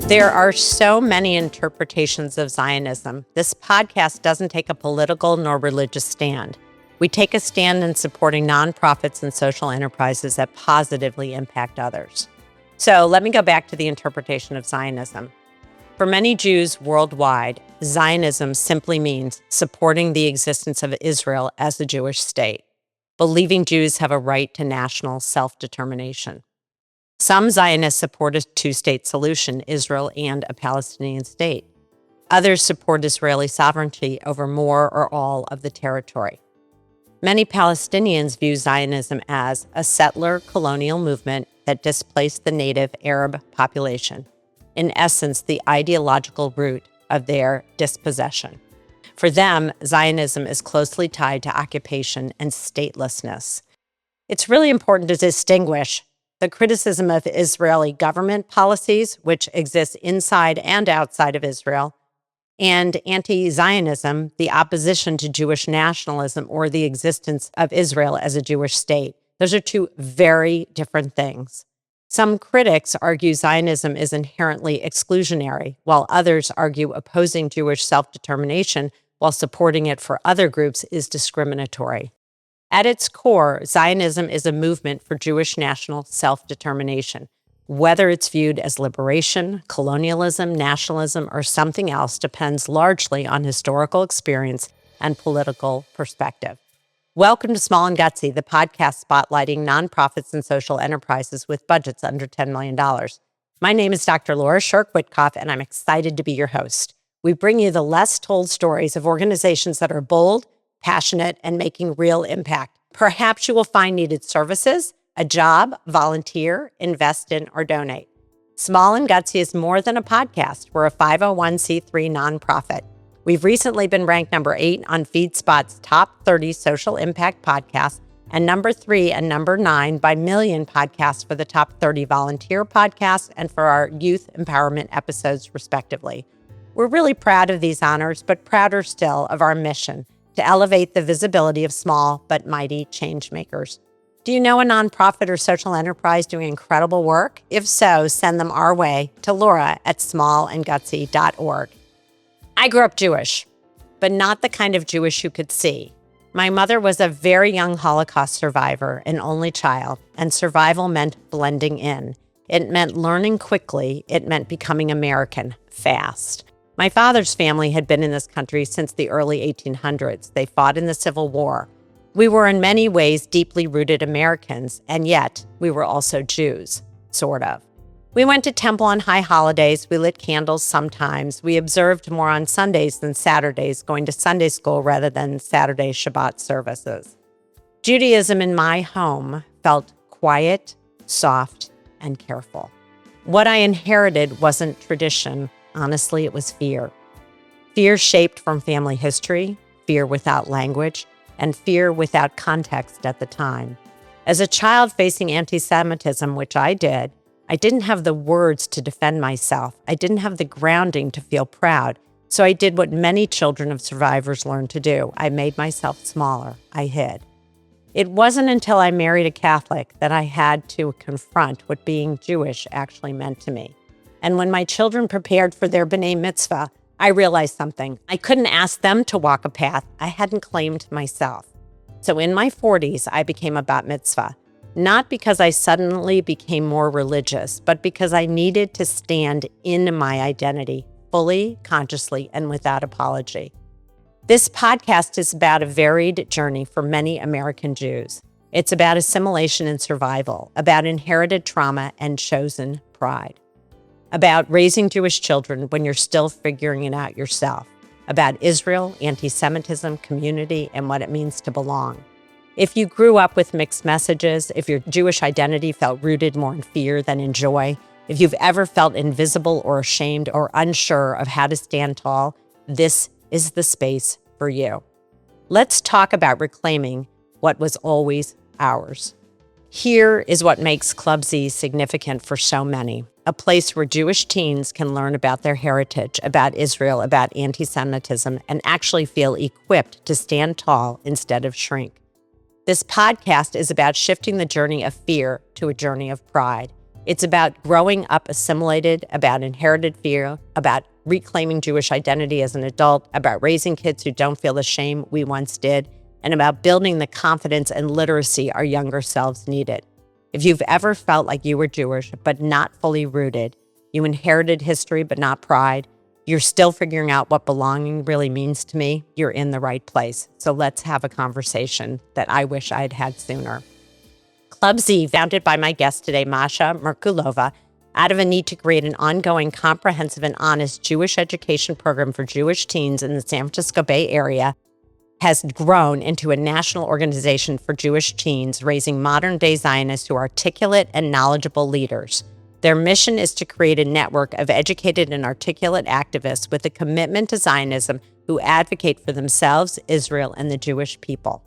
There are so many interpretations of Zionism. This podcast doesn't take a political nor religious stand. We take a stand in supporting nonprofits and social enterprises that positively impact others. So let me go back to the interpretation of Zionism. For many Jews worldwide, Zionism simply means supporting the existence of Israel as a Jewish state, believing Jews have a right to national self-determination. Some Zionists support a two-state solution, Israel and a Palestinian state. Others support Israeli sovereignty over more or all of the territory. Many Palestinians view Zionism as a settler colonial movement that displaced the native Arab population, in essence, the ideological root of their dispossession. For them, Zionism is closely tied to occupation and statelessness. It's really important to distinguish the criticism of Israeli government policies, which exist inside and outside of Israel, and anti-Zionism, the opposition to Jewish nationalism or the existence of Israel as a Jewish state. Those are two very different things. Some critics argue Zionism is inherently exclusionary, while others argue opposing Jewish self-determination while supporting it for other groups is discriminatory. At its core, Zionism is a movement for Jewish national self-determination. Whether it's viewed as liberation, colonialism, nationalism, or something else depends largely on historical experience and political perspective. Welcome to Small and Gutsy, the podcast spotlighting nonprofits and social enterprises with budgets under $10 million. My name is Dr. Laura Scherck Wittcoff, and I'm excited to be your host. We bring you the less told stories of organizations that are bold, passionate, and making real impact. Perhaps you will find needed services, a job, volunteer, invest in, or donate. Small and Gutsy is more than a podcast. We're a 501c3 nonprofit. We've recently been ranked number 8 on FeedSpot's top 30 social impact podcasts and number 3 and number 9 by Million podcasts for the top 30 volunteer podcasts and for our youth empowerment episodes, respectively. We're really proud of these honors, but prouder still of our mission to elevate the visibility of small but mighty change makers. Do you know a nonprofit or social enterprise doing incredible work? If so, send them our way to laura@smallandgutsy.org. I grew up Jewish, but not the kind of Jewish you could see. My mother was a very young Holocaust survivor, an only child, and survival meant blending in. It meant learning quickly. It meant becoming American fast. My father's family had been in this country since the early 1800s. They fought in the Civil War. We were in many ways deeply rooted Americans, and yet we were also Jews, sort of. We went to temple on high holidays. We lit candles sometimes. We observed more on Sundays than Saturdays, going to Sunday school rather than Saturday Shabbat services. Judaism in my home felt quiet, soft, and careful. What I inherited wasn't tradition. Honestly, it was fear. Fear shaped from family history, fear without language, and fear without context at the time. As a child facing antisemitism, which I didn't have the words to defend myself. I didn't have the grounding to feel proud. So I did what many children of survivors learn to do. I made myself smaller. I hid. It wasn't until I married a Catholic that I had to confront what being Jewish actually meant to me. And when my children prepared for their B'nai Mitzvah, I realized something. I couldn't ask them to walk a path I hadn't claimed myself. So in my 40s, I became a bat mitzvah. Not because I suddenly became more religious, but because I needed to stand in my identity fully, consciously, and without apology. This podcast is about a varied journey for many American Jews. It's about assimilation and survival, about inherited trauma and chosen pride, about raising Jewish children when you're still figuring it out yourself, about Israel, anti-Semitism, community, and what it means to belong. If you grew up with mixed messages, if your Jewish identity felt rooted more in fear than in joy, if you've ever felt invisible or ashamed or unsure of how to stand tall, this is the space for you. Let's talk about reclaiming what was always ours. Here is what makes Club Z significant for so many. A place where Jewish teens can learn about their heritage, about Israel, about anti-Semitism, and actually feel equipped to stand tall instead of shrink. This podcast is about shifting the journey of fear to a journey of pride. It's about growing up assimilated, about inherited fear, about reclaiming Jewish identity as an adult, about raising kids who don't feel the shame we once did, and about building the confidence and literacy our younger selves needed. If you've ever felt like you were Jewish but not fully rooted, you inherited history but not pride, you're still figuring out what belonging really means to me, you're in the right place. So let's have a conversation that I wish I'd had sooner. Club Z, founded by my guest today, Masha Merkulova, out of a need to create an ongoing, comprehensive, and honest Jewish education program for Jewish teens in the San Francisco Bay Area, has grown into a national organization for Jewish teens, raising modern-day Zionists who are articulate and knowledgeable leaders. Their mission is to create a network of educated and articulate activists with a commitment to Zionism who advocate for themselves, Israel, and the Jewish people.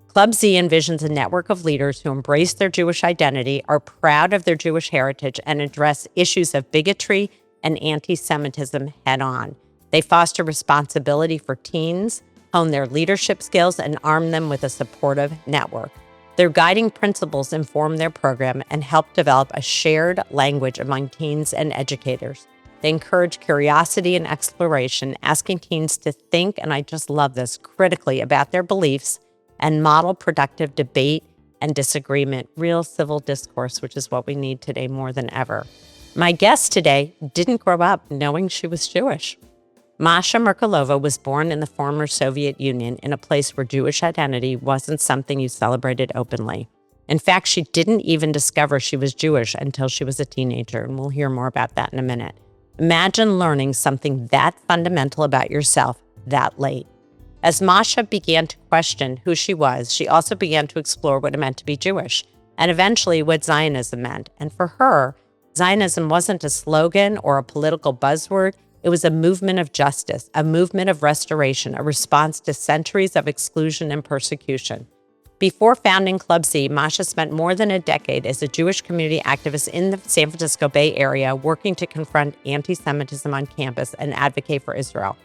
Club Z envisions a network of leaders who embrace their Jewish identity, are proud of their Jewish heritage, and address issues of bigotry and anti-Semitism head-on. They foster responsibility for teens, hone their leadership skills, and arm them with a supportive network. Their guiding principles inform their program and help develop a shared language among teens and educators. They encourage curiosity and exploration, asking teens to think, and I just love this, critically about their beliefs, and model productive debate and disagreement, real civil discourse, which is what we need today more than ever. My guest today didn't grow up knowing she was Jewish. Masha Merkulova was born in the former Soviet Union in a place where Jewish identity wasn't something you celebrated openly. In fact, she didn't even discover she was Jewish until she was a teenager, and we'll hear more about that in a minute. Imagine learning something that fundamental about yourself that late. As Masha began to question who she was, she also began to explore what it meant to be Jewish, and eventually what Zionism meant. And for her, Zionism wasn't a slogan or a political buzzword. It was a movement of justice, a movement of restoration, a response to centuries of exclusion and persecution. Before founding Club Z, Masha spent more than a decade as a Jewish community activist in the San Francisco Bay Area, working to confront anti-Semitism on campus and advocate for Israel.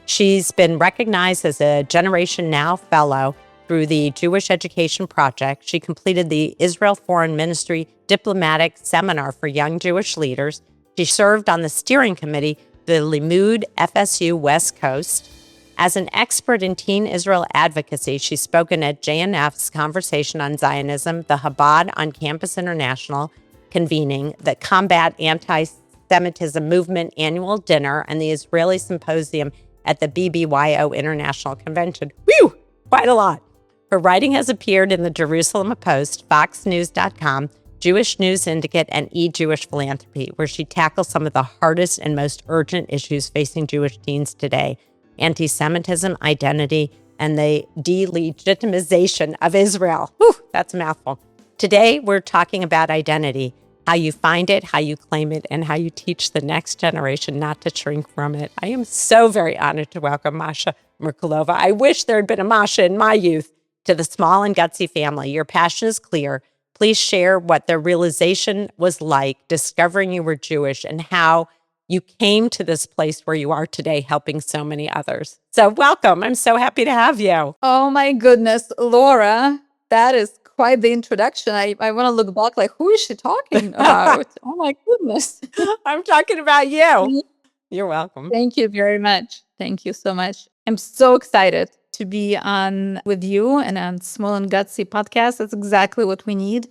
She's been recognized as a Generation Now Fellow through the Jewish Education Project. She completed the Israel Foreign Ministry Diplomatic Seminar for Young Jewish Leaders. She served on the steering committee for the Limud FSU West Coast. As an expert in teen Israel advocacy, she's spoken at JNF's Conversation on Zionism, the Chabad on Campus International convening, the Combat Anti-Semitism Movement Annual Dinner, and the Israeli Symposium at the BBYO International Convention. Whew, quite a lot. Her writing has appeared in the Jerusalem Post, FoxNews.com, Jewish News Syndicate, and E-Jewish Philanthropy, where she tackles some of the hardest and most urgent issues facing Jewish teens today: anti-Semitism, identity, and the delegitimization of Israel. Whew, that's a mouthful. Today, we're talking about identity, how you find it, how you claim it, and how you teach the next generation not to shrink from it. I am so very honored to welcome Masha Merkulova. I wish there had been a Masha in my youth. To the small and gutsy family, your passion is clear. Please share what the realization was like discovering you were Jewish and how you came to this place where you are today, helping so many others. So welcome. I'm so happy to have you. Oh my goodness, Laura, that is quite the introduction. I want to look back like, who is she talking about? Oh my goodness. I'm talking about you. You're welcome. Thank you very much. Thank you so much. I'm so excited to be on with you and on Small and Gutsy podcast. That's exactly what we need.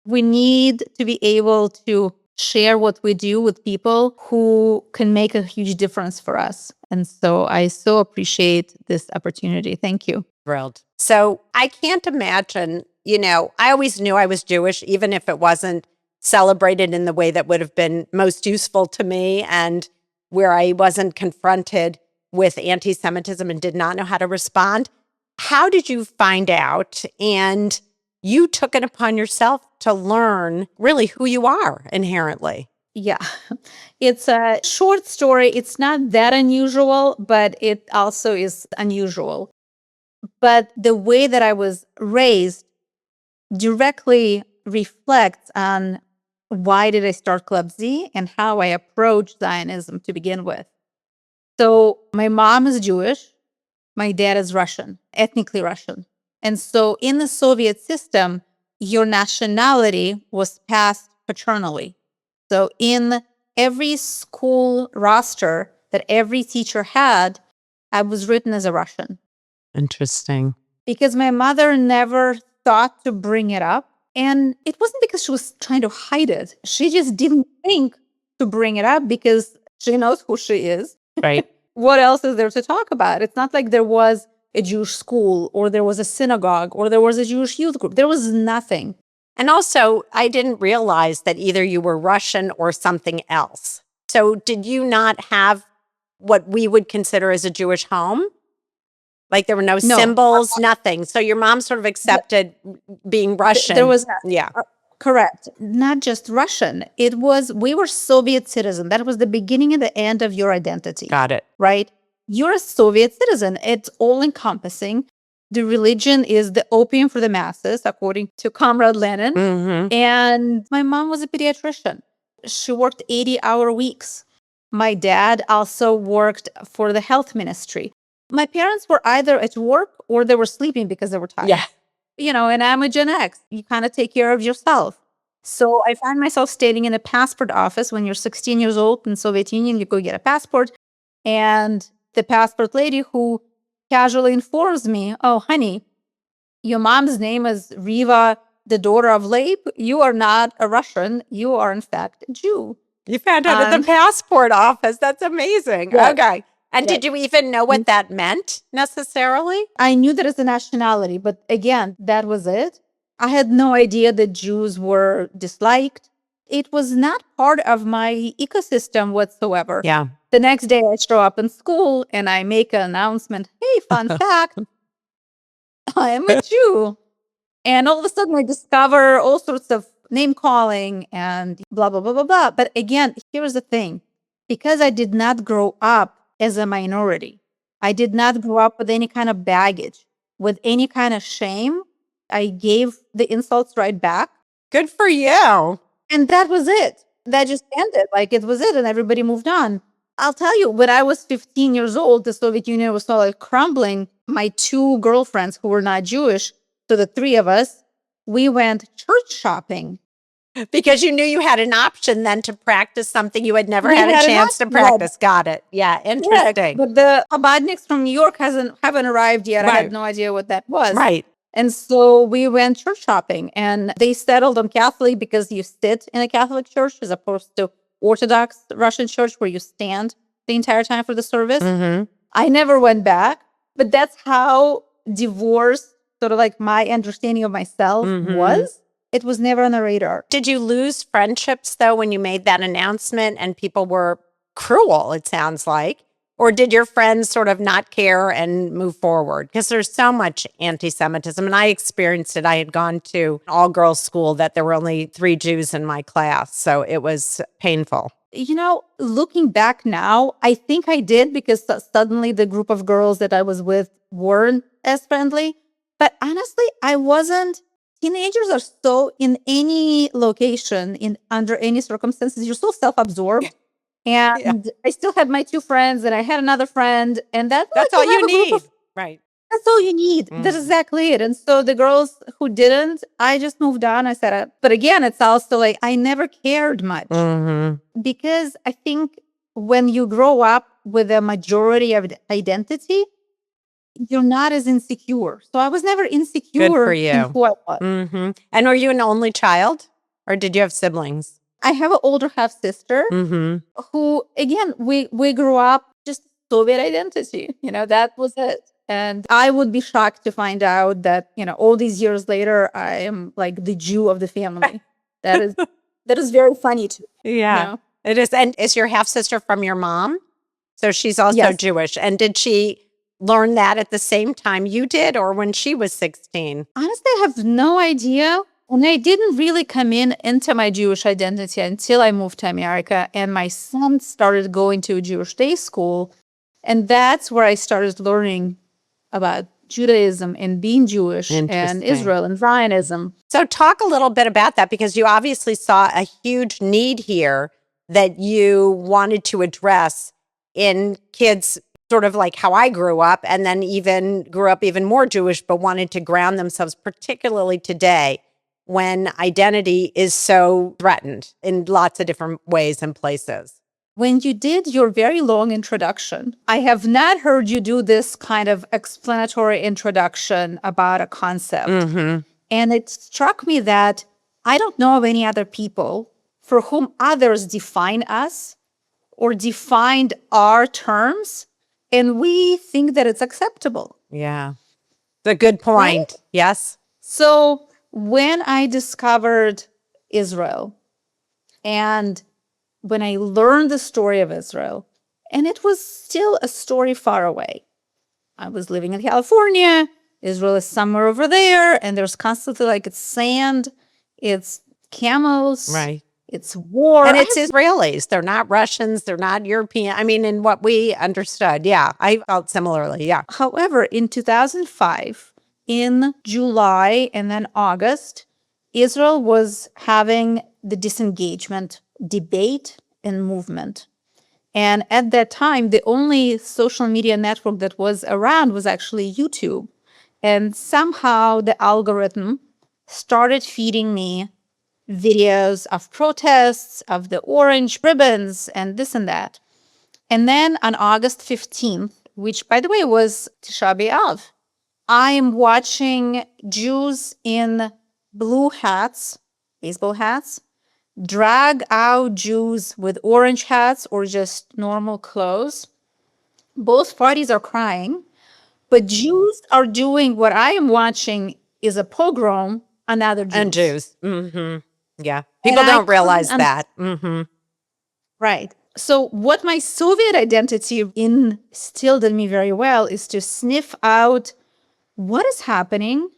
We need to be able to share what we do with people who can make a huge difference for us. And so I so appreciate this opportunity. Thank you. Thrilled. So I can't imagine, I always knew I was Jewish, even if it wasn't celebrated in the way that would have been most useful to me and where I wasn't confronted with anti-Semitism and did not know how to respond. How did you find out? And you took it upon yourself to learn really who you are inherently. Yeah, it's a short story. It's not that unusual, but it also is unusual. But the way that I was raised directly reflects on why did I start Club Z and how I approached Zionism to begin with. So my mom is Jewish. My dad is Russian, ethnically Russian. And so in the Soviet system, your nationality was passed paternally. So in every school roster that every teacher had, I was written as a Russian. Interesting. Because my mother never thought to bring it up. And it wasn't because she was trying to hide it. She just didn't think to bring it up because she knows who she is. Right. What else is there to talk about? It's not like there was a Jewish school or there was a synagogue or there was a Jewish youth group. There was nothing. And also, I didn't realize that either you were Russian or something else. So did you not have what we would consider as a Jewish home? Like there were no symbols, nothing. So your mom sort of accepted being Russian. There was nothing. Yeah. Correct. Not just Russian. We were Soviet citizen. That was the beginning and the end of your identity. Got it. Right? You're a Soviet citizen. It's all encompassing. The religion is the opium for the masses, according to Comrade Lenin. Mm-hmm. And my mom was a pediatrician. She worked 80-hour weeks. My dad also worked for the health ministry. My parents were either at work or they were sleeping because they were tired. Yeah. And I'm a Gen X. You kind of take care of yourself. So I found myself standing in a passport office when you're 16 years old in Soviet Union. You go get a passport. And the passport lady who casually informs me, oh, honey, your mom's name is Riva, the daughter of Leib. You are not a Russian. You are, in fact, a Jew. You found out at the passport office. That's amazing. Yes. Okay. And did you even know what that meant necessarily? I knew that it's a nationality, but again, that was it. I had no idea that Jews were disliked. It was not part of my ecosystem whatsoever. Yeah. The next day I show up in school and I make an announcement. Hey, fun fact, I am a Jew. And all of a sudden I discover all sorts of name calling and blah, blah, blah, blah, blah. But again, here's the thing. Because I did not grow up as a minority, I did not grow up with any kind of baggage, with any kind of shame. I gave the insults right back. Good for you. And that was it. That just ended. Like it was it. And everybody moved on. I'll tell you, when I was 15 years old, the Soviet Union was sort of like crumbling. My two girlfriends who were not Jewish, so the three of us, we went church shopping. Because you knew you had an option then to practice something you had never had a chance to practice. Got it. Yeah, interesting. Yeah, but the Chabadniks from New York haven't arrived yet. Right. I had no idea what that was. Right. And so we went church shopping, and they settled on Catholic because you sit in a Catholic church as opposed to Orthodox Russian church where you stand the entire time for the service. Mm-hmm. I never went back, but that's how divorced, sort of like my understanding of myself was. It was never on the radar. Did you lose friendships, though, when you made that announcement and people were cruel, it sounds like? Or did your friends sort of not care and move forward? Because there's so much anti-Semitism, and I experienced it. I had gone to an all-girls school that there were only 3 Jews in my class, so it was painful. Looking back now, I think I did because suddenly the group of girls that I was with weren't as friendly. But honestly, I wasn't. Teenagers are so, in any location, under any circumstances, you're so self-absorbed. And I still had my 2 friends, and I had another friend, and that's all you need. Right. That's all you need. That's exactly it. And so the girls who didn't, I just moved on. I said, but again, it's also like I never cared much because I think when you grow up with a majority of identity, you're not as insecure. So I was never insecure Good for you. in who I was. Mm-hmm. And were you an only child, or did you have siblings? I have an older half sister who, again, we grew up just Soviet identity. That was it. And I would be shocked to find out that, all these years later, I am like the Jew of the family. That is very funny to me. Yeah, it is. And is your half sister from your mom? So she's also Jewish. And did she learn that at the same time you did, or when she was 16? Honestly, I have no idea. And I didn't really come into my Jewish identity until I moved to America and my son started going to a Jewish day school. And that's where I started learning about Judaism and being Jewish and Israel and Zionism. So talk a little bit about that, because you obviously saw a huge need here that you wanted to address in kids, sort of like how I grew up, and then even grew up even more Jewish, but wanted to ground themselves, particularly today, when identity is so threatened in lots of different ways and places. When you did your very long introduction, I have not heard you do this kind of explanatory introduction about a concept. And it struck me that I don't know of any other people for whom others define us or defined our terms, and we think that it's acceptable. Yeah. It's a good point. Right? Yes. So when I discovered Israel and when I learned the story of Israel, and it was still a story far away. I was living in California. Israel is somewhere over there, and there's constantly like it's sand, it's camels, right? It's war. And it's Israelis. They're not Russians. They're not European. I mean, in what we understood. Yeah, I felt similarly. Yeah. However, in 2005, in July and then August, Israel was having the disengagement debate and movement. And at that time, the only social media network that was around was actually YouTube. And somehow the algorithm started feeding me videos of protests, of the orange ribbons, and this and that. And then on August 15th, which, by the way, was Tisha B'Av, I am watching Jews in blue hats, baseball hats, drag out Jews with orange hats or just normal clothes. Both parties are crying, but Jews are doing what I am watching is a pogrom on other Jews. And Jews. Mm-hmm. Yeah. People don't realize that. Mm-hmm. Right. So what my Soviet identity instilled in me very well is to sniff out what is happening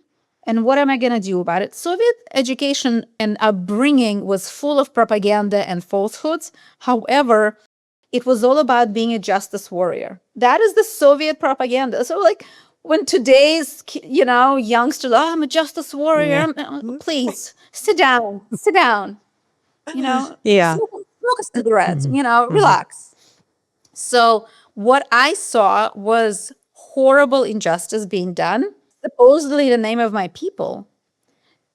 and what am I going to do about it. Soviet education and upbringing was full of propaganda and falsehoods. However, it was all about being a justice warrior. That is the Soviet propaganda. So like when today's, youngsters, I'm a justice warrior. Yeah. Please, sit down. Yeah. Smoke a cigarette, relax. So what I saw was horrible injustice being done, supposedly in the name of my people.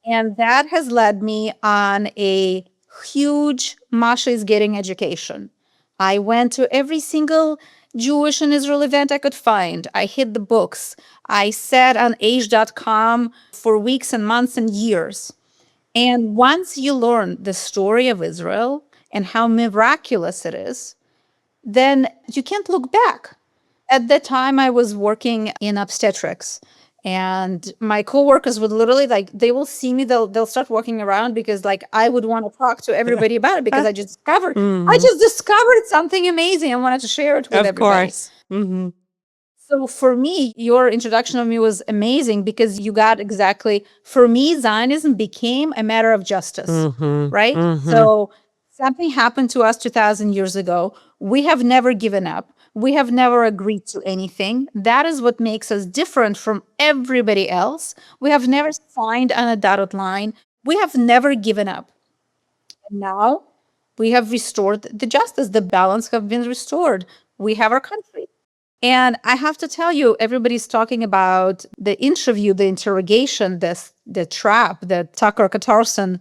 And that has led me on a huge Masha is getting education. I went to every single Jewish and Israel event I could find. I hid the books. I sat on age.com for weeks and months and years. And once you learn the story of Israel and how miraculous it is, then you can't look back. At that time, I was working in obstetrics. And my coworkers would literally they will see me, they'll start walking around because I would want to talk to everybody about it because I just discovered something amazing. I wanted to share it with everybody. Of course. Mm-hmm. So for me, your introduction of me was amazing because you got exactly, for me, Zionism became a matter of justice, right? Mm-hmm. So something happened to us 2,000 years ago. We have never given up. We have never agreed to anything. That is what makes us different from everybody else. We have never signed on a dotted line. We have never given up. And now we have restored the justice. The balance have been restored. We have our country. And I have to tell you, everybody's talking about the interview, the interrogation, the trap that Tucker Carlson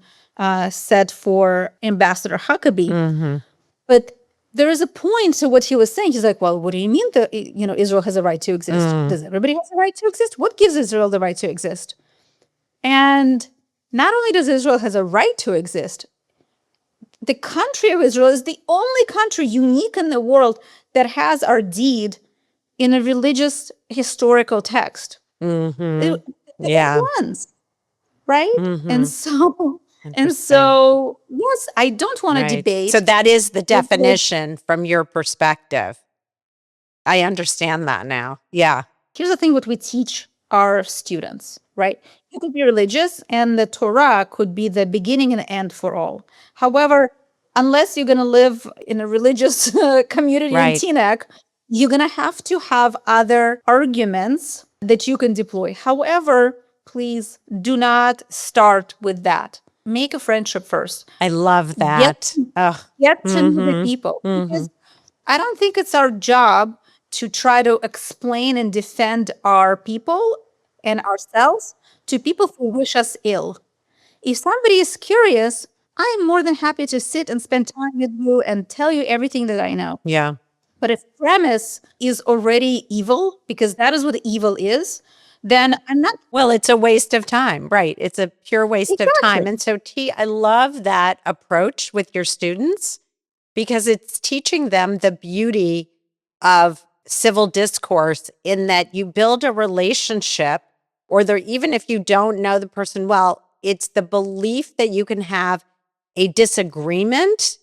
set for Ambassador Huckabee. Mm-hmm. But there is a point to what he was saying. He's like, well, what do you mean that Israel has a right to exist? Does everybody have a right to exist? What gives Israel the right to exist? And not only does Israel has a right to exist, the country of Israel is the only country unique in the world that has our deed in a religious historical text. Mm-hmm. Yeah. Ones, right? Mm-hmm. And so, yes, I don't want to debate. So that is the definition from your perspective. I understand that now. Yeah. Here's the thing, what we teach our students, right? You could be religious and the Torah could be the beginning and end for all. However, unless you're going to live in a religious community in Teaneck, you're going to have other arguments that you can deploy. However, please do not start with that. Make a friendship first. I love that. Get to know the people. Because I don't think it's our job to try to explain and defend our people and ourselves to people who wish us ill. If somebody is curious, I'm more than happy to sit and spend time with you and tell you everything that I know. Yeah. But if premise is already evil, because that is what evil is, then I'm not. Well, it's a waste of time, right? It's a pure waste of time. Exactly. And so, I love that approach with your students because it's teaching them the beauty of civil discourse in that you build a relationship, or even if you don't know the person well, it's the belief that you can have a disagreement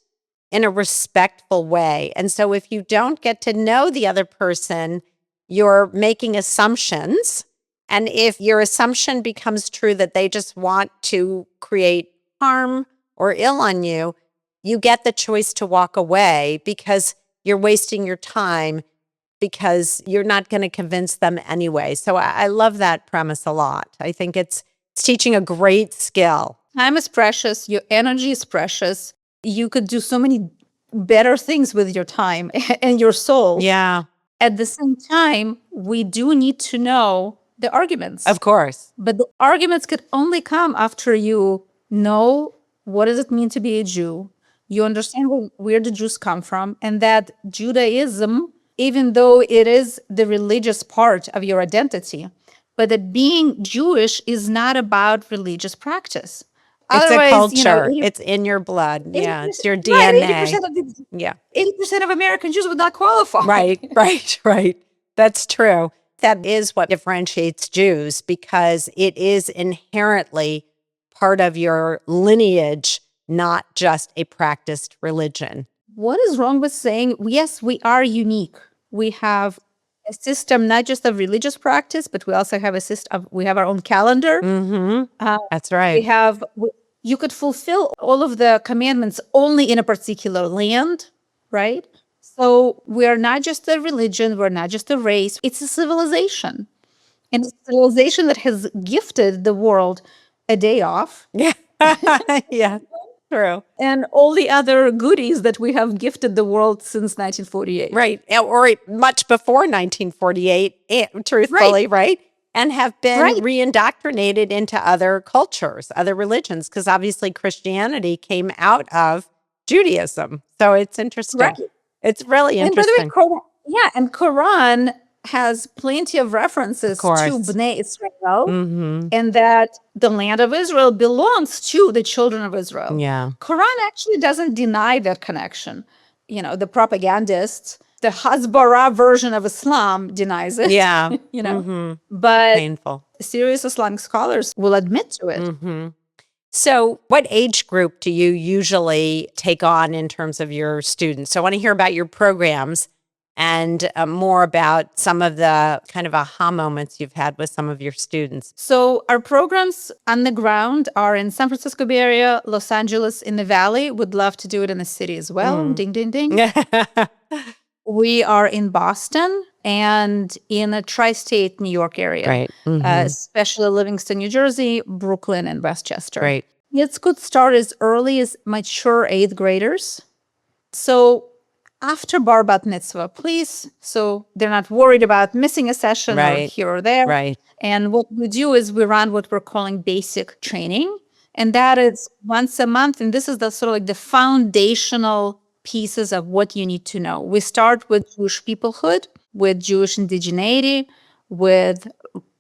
in a respectful way. And so if you don't get to know the other person, you're making assumptions. And if your assumption becomes true that they just want to create harm or ill on you, you get the choice to walk away because you're wasting your time because you're not going to convince them anyway. So I love that premise a lot. I think it's teaching a great skill. Time is precious. Your energy is precious. You could do so many better things with your time and your soul. Yeah, At the same time, we do need to know the arguments. of course. But the arguments could only come after you know what does it mean to be a Jew. You understand where the Jews come from, and that Judaism, even though it is the religious part of your identity, but that being Jewish is not about religious practice. It's a Otherwise, culture. 80% It's in your blood. Yeah, it's your right, DNA. 80% of the, Yeah. 80% of American Jews would not qualify. Right. That's true. That is what differentiates Jews because it is inherently part of your lineage, not just a practiced religion. What is wrong with saying, yes, we are unique? We have a system, not just of religious practice, but we also have a system, we have our own calendar. That's right. You could fulfill all of the commandments only in a particular land, right? So we're not just a religion, we're not just a race, it's a civilization. And it's a civilization that has gifted the world a day off. Yeah. Yeah. True. And all the other goodies that we have gifted the world since 1948. Right. Or much before 1948, truthfully, right? And have been reindoctrinated into other cultures, other religions, because obviously Christianity came out of Judaism. So it's interesting. Right. It's really interesting. And by the way, and Quran has plenty of references to Bnei Israel, and that the land of Israel belongs to the children of Israel. Yeah. Quran actually doesn't deny that connection. You know, the propagandists, the Hasbara version of Islam denies it. Yeah. But painful. Serious Islamic scholars will admit to it. So what age group do you usually take on in terms of your students? So I want to hear about your programs and more about some of the kind of aha moments you've had with some of your students. So our programs on the ground are in San Francisco Bay Area, Los Angeles, in the Valley. Would love to do it in the city as well. Ding, ding, ding. We are in Boston and in a tri-state New York area. Right. Especially Livingston, New Jersey, Brooklyn, and Westchester. Right. It could start as early as mature 8th graders. So after bar bat mitzvah, please, so they're not worried about missing a session or here or there. Right. And what we do is we run what we're calling basic training. And that is once a month. And this is the sort of like the foundational pieces of what you need to know. We start with Jewish peoplehood, with Jewish indigeneity, with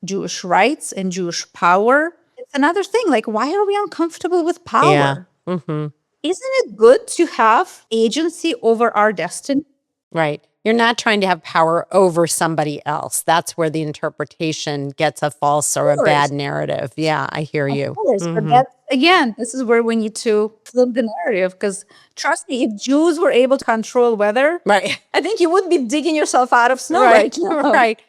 Jewish rights and Jewish power. It's another thing, like, why are we uncomfortable with power? Yeah. Isn't it good to have agency over our destiny? Right. You're not trying to have power over somebody else. That's where the interpretation gets a false or a bad narrative. Yeah, I hear you. Of course, but that's, again, this is where we need to flip the narrative, because trust me, if Jews were able to control weather, right, I think you would be digging yourself out of snow right now. Right.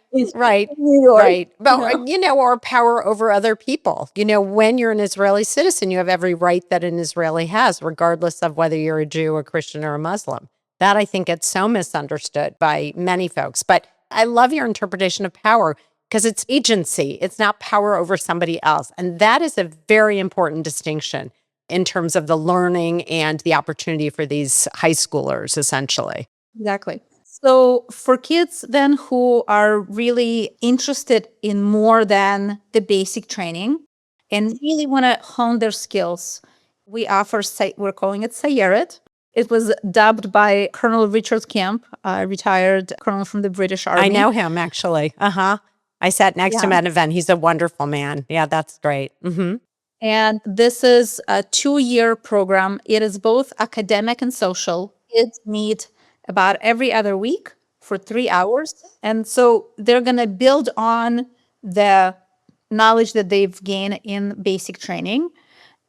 But, or power over other people. When you're an Israeli citizen, you have every right that an Israeli has, regardless of whether you're a Jew, a Christian, or a Muslim. That, I think, gets so misunderstood by many folks. But I love your interpretation of power because it's agency. It's not power over somebody else. And that is a very important distinction in terms of the learning and the opportunity for these high schoolers, essentially. Exactly. So for kids then who are really interested in more than the basic training, and really want to hone their skills. We offer, we're calling it Sayeret. It was dubbed by Colonel Richard Kemp, a retired colonel from the British Army. I know him, actually. I sat next to him at an event. He's a wonderful man. Yeah, that's great. And this is a 2-year program. It is both academic and social. Kids meet about every other week for 3 hours. And so they're going to build on the knowledge that they've gained in basic training.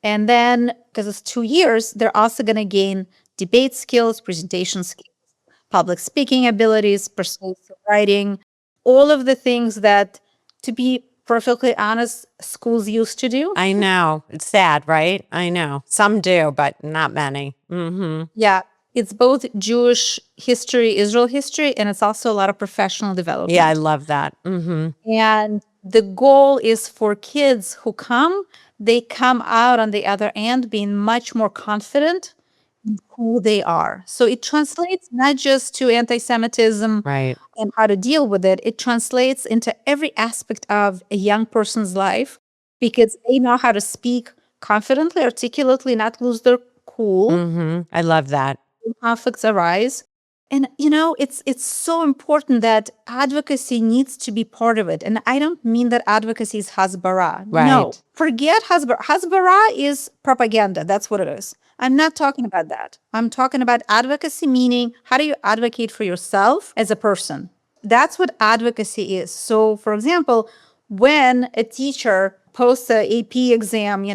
And then, because it's 2 years, they're also going to gain debate skills, presentation skills, public speaking abilities, persuasive writing, all of the things that, to be perfectly honest, schools used to do. I know. It's sad, right? I know. Some do, but not many. Yeah. It's both Jewish history, Israel history, and it's also a lot of professional development. Yeah, I love that. And the goal is for kids who come, they come out on the other end being much more confident in who they are. So it translates not just to anti-Semitism Right. and how to deal with it. It translates into every aspect of a young person's life because they know how to speak confidently, articulately, not lose their cool. I love that. Conflicts arise. And, it's so important that advocacy needs to be part of it. And I don't mean that advocacy is hasbara. Right. No, forget hasbara. Hasbara is propaganda. That's what it is. I'm not talking about that. I'm talking about advocacy, meaning how do you advocate for yourself as a person? That's what advocacy is. So, for example, when a teacher posts an AP exam,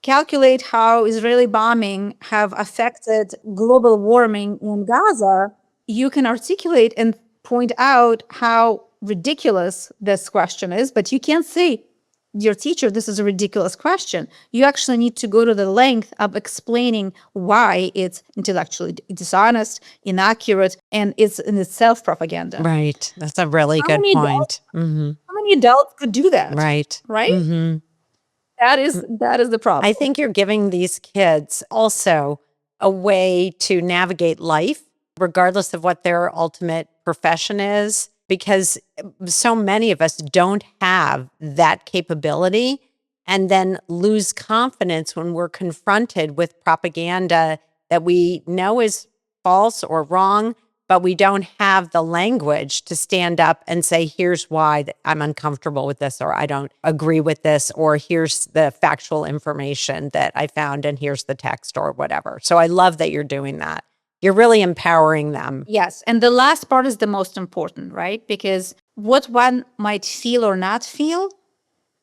calculate how Israeli bombing have affected global warming in Gaza, you can articulate and point out how ridiculous this question is, but you can't say, dear teacher, this is a ridiculous question. You actually need to go to the length of explaining why it's intellectually dishonest, inaccurate, and it's in itself propaganda. Right. That's a really good point. How many adults could do that? Right. Right? That is the problem. I think you're giving these kids also a way to navigate life, regardless of what their ultimate profession is, because so many of us don't have that capability and then lose confidence when we're confronted with propaganda that we know is false or wrong, but we don't have the language to stand up and say, here's why I'm uncomfortable with this, or I don't agree with this, or here's the factual information that I found, and here's the text or whatever. So I love that you're doing that. You're really empowering them. Yes. And the last part is the most important, right? Because what one might feel or not feel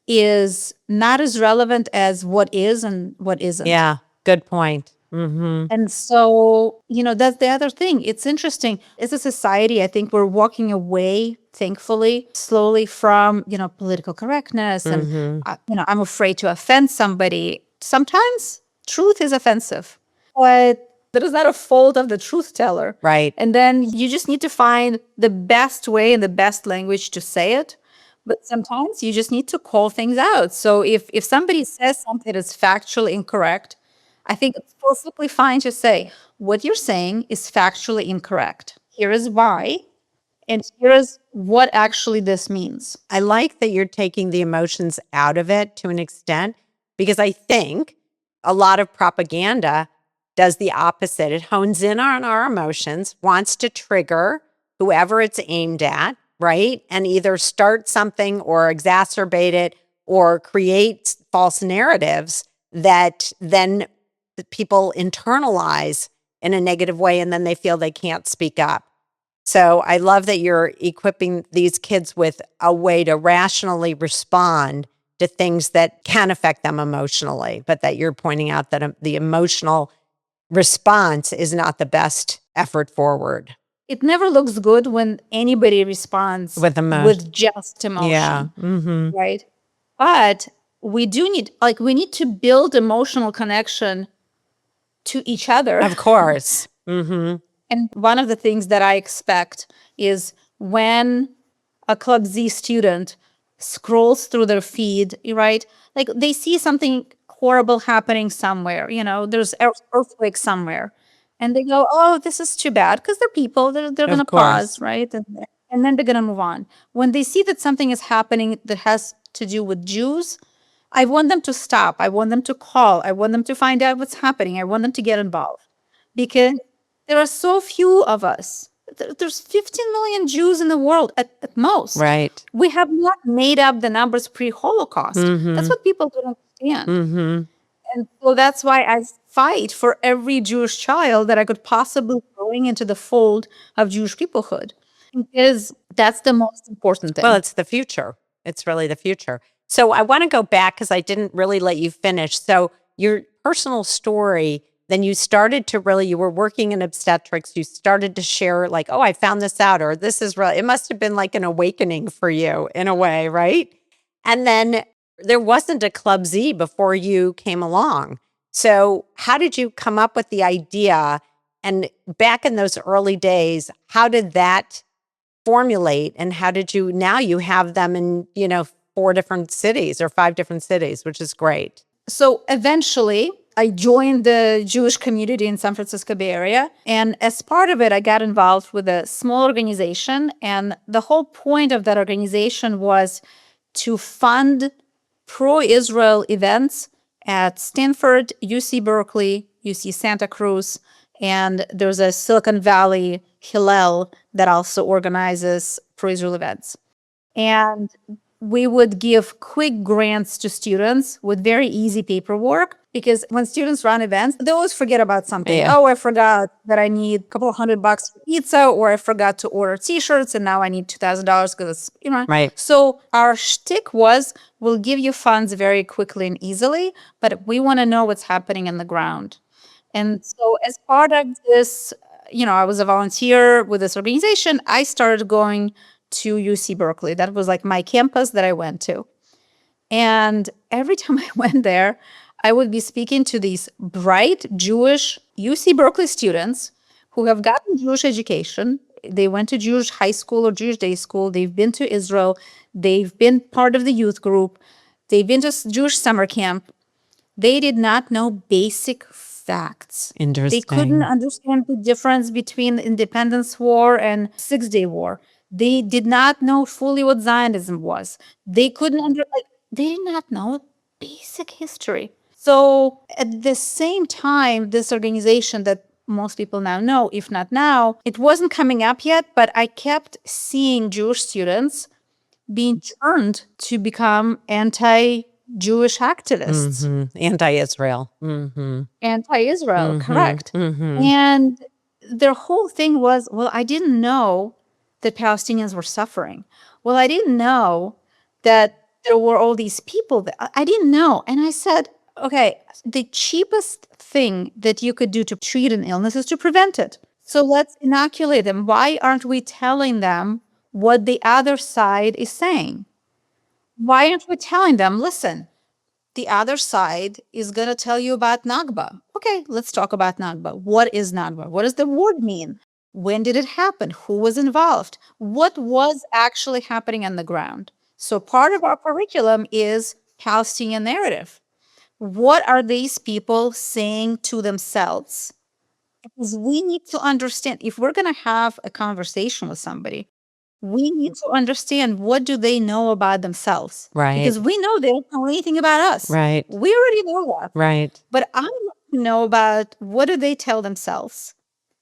is not as relevant as what is and what isn't. Yeah, good point. And so, that's the other thing. It's interesting. As a society, I think we're walking away, thankfully, slowly from, political correctness. And, I'm afraid to offend somebody. Sometimes truth is offensive, but that is not a fault of the truth teller. Right. And then you just need to find the best way and the best language to say it. But sometimes you just need to call things out. So if somebody says something that's factually incorrect, I think it's perfectly fine to say, what you're saying is factually incorrect. Here is why, and here is what actually this means. I like that you're taking the emotions out of it to an extent, because I think a lot of propaganda does the opposite. It hones in on our emotions, wants to trigger whoever it's aimed at, right? And either start something or exacerbate it or create false narratives that then people internalize in a negative way, and then they feel they can't speak up. So I love that you're equipping these kids with a way to rationally respond to things that can affect them emotionally, but that you're pointing out that the emotional response is not the best effort forward. It never looks good when anybody responds with just emotion. Yeah. Right? But we do need to build emotional connection to each other. Of course. And one of the things that I expect is when a Club Z student scrolls through their feed, right? Like they see something horrible happening somewhere, there's earthquake somewhere. And they go, oh, this is too bad, because they're people, they're going to pause, right? And then they're going to move on. When they see that something is happening that has to do with Jews, I want them to stop. I want them to call. I want them to find out what's happening. I want them to get involved because there are so few of us. There's 15 million Jews in the world at most. Right. We have not made up the numbers pre-Holocaust. That's what people don't understand. And so that's why I fight for every Jewish child that I could possibly bring into the fold of Jewish peoplehood, because that's the most important thing. Well, it's the future. It's really the future. So I want to go back because I didn't really let you finish. So your personal story, then you started to really, you were working in obstetrics. You started to share like, oh, I found this out, or this is really, it must have been like an awakening for you in a way, right? And then there wasn't a Club Z before you came along. So how did you come up with the idea? And back in those early days, how did that formulate, and how did you, now you have them in, 4 different cities or 5 different cities, which is great. So eventually I joined the Jewish community in San Francisco Bay Area. And as part of it, I got involved with a small organization. And the whole point of that organization was to fund pro-Israel events at Stanford, UC Berkeley, UC Santa Cruz, and there's a Silicon Valley Hillel that also organizes pro-Israel events. And we would give quick grants to students with very easy paperwork, because when students run events, they always forget about something. Yeah. Oh, I forgot that I need a couple of $100 for pizza, or I forgot to order t-shirts and now I need $2,000 because it's, Right. So our shtick was, we'll give you funds very quickly and easily, but we want to know what's happening in the ground. And so as part of this, I was a volunteer with this organization. I started going to UC Berkeley. That was like my campus that I went to. And every time I went there, I would be speaking to these bright Jewish UC Berkeley students who have gotten Jewish education. They went to Jewish high school or Jewish day school. They've been to Israel. They've been part of the youth group. They've been to Jewish summer camp. They did not know basic facts. Interesting. They couldn't understand the difference between the Independence War and Six-Day War. They did not know fully what Zionism was. They couldn't they did not know basic history. So at the same time, this organization that most people now know, if not now, it wasn't coming up yet, but I kept seeing Jewish students being turned to become anti-Jewish activists. Anti-Israel. Anti-Israel, correct. And their whole thing was, well, I didn't know that Palestinians were suffering. Well, I didn't know that there were all these people that I didn't know. And I said, okay, the cheapest thing that you could do to treat an illness is to prevent it. So let's inoculate them. Why aren't we telling them what the other side is saying? Why aren't we telling them, listen, the other side is going to tell you about Nakba. Okay, let's talk about Nakba. What is Nakba? What does the word mean? When did it happen? Who was involved? What was actually happening on the ground? So part of our curriculum is Palestinian narrative. What are these people saying to themselves? Because we need to understand, if we're going to have a conversation with somebody, we need to understand, what do they know about themselves? Right. Because we know they don't know anything about us. Right. We already know that. Right. But I want to know about, what do they tell themselves?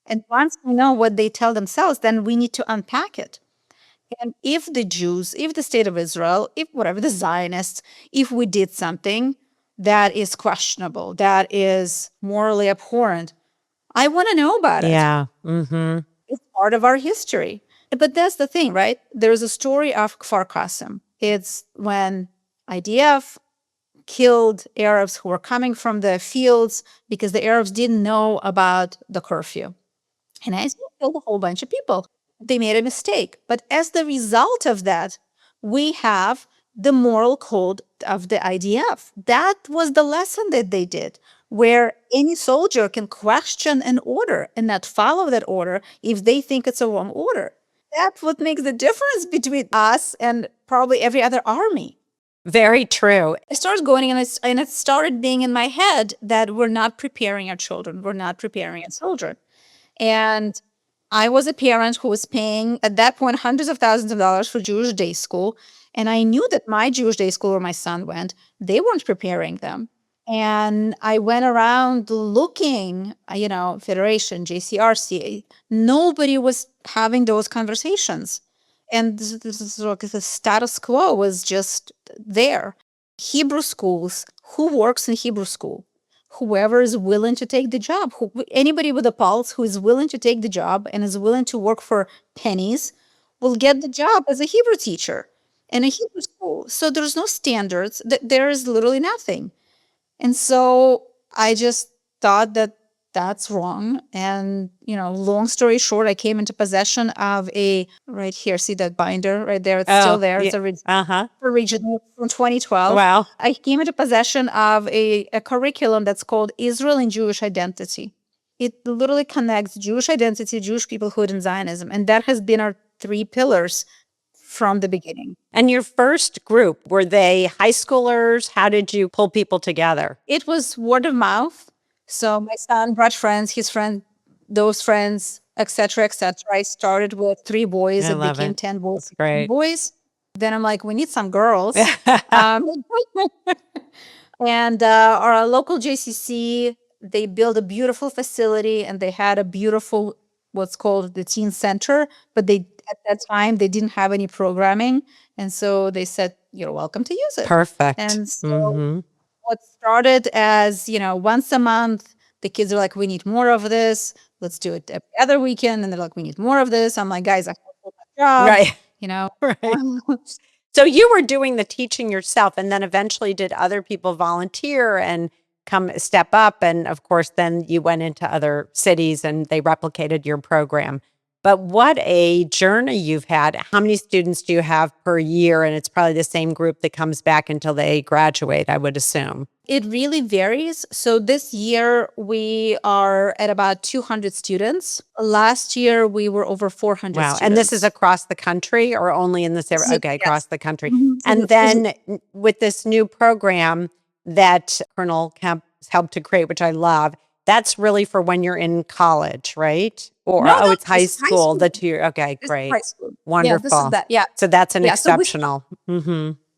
And once we know what they tell themselves, then we need to unpack it. And if the Jews, if the state of Israel, if whatever, the Zionists, if we did something that is questionable, that is morally abhorrent, I want to know about it. Yeah. It's part of our history. But that's the thing, right? There's a story of Kfar Qasim. It's when IDF killed Arabs who were coming from the fields because the Arabs didn't know about the curfew. And IDF killed a whole bunch of people. They made a mistake. But as the result of that, we have the moral code of the IDF. That was the lesson that they did, where any soldier can question an order and not follow that order if they think it's a wrong order. That's what makes the difference between us and probably every other army. Very true. I started going and it started being in my head that we're not preparing our children. We're not preparing our children. And I was a parent who was paying, at that point, hundreds of thousands of dollars for Jewish day school. And I knew that my Jewish day school where my son went, they weren't preparing them. And I went around looking, Federation, JCRC, nobody was having those conversations. And the status quo was just there. Hebrew schools, who works in Hebrew school? Whoever is willing to take the job. Anybody with a pulse who is willing to take the job and is willing to work for pennies will get the job as a Hebrew teacher in a Hebrew school. So there's no standards. There is literally nothing. And so I just thought that that's wrong. And, long story short, I came into possession of right here, see that binder right there? It's still there. It's original from 2012. Wow. I came into possession of a curriculum that's called Israel and Jewish Identity. It literally connects Jewish identity, Jewish peoplehood, and Zionism. And that has been our 3 pillars from the beginning. And your first group, were they high schoolers? How did you pull people together? It was word of mouth. So my son brought friends, his friend, those friends, etc., etc. I started with 3 boys. It became 10 boys. That's great. Boys. Then I'm like, we need some girls. And our local JCC, they built a beautiful facility and they had a beautiful, what's called the teen center. But at that time, they didn't have any programming. And so they said, you're welcome to use it. Perfect. And so what started as, once a month, the kids are like, we need more of this. Let's do it every other weekend. And they're like, we need more of this. I'm like, guys, I have a job. Right. Right. So you were doing the teaching yourself, and then eventually did other people volunteer and come step up? And of course, then you went into other cities and they replicated your program. But what a journey you've had. How many students do you have per year? And it's probably the same group that comes back until they graduate, I would assume. It really varies. So this year we are at about 200 students. Last year we were over 400 Wow. students. And this is across the country or only in this area? Okay, Yes. across the country. And then with this new program that Colonel Kemp helped to create, which I love, that's really for when you're in college, right? Or No, it's high it's high school. school. The 2 okay, It's great. high school. Wonderful. Yeah, this is that. Yeah. So that's an Yeah, so we- exceptional.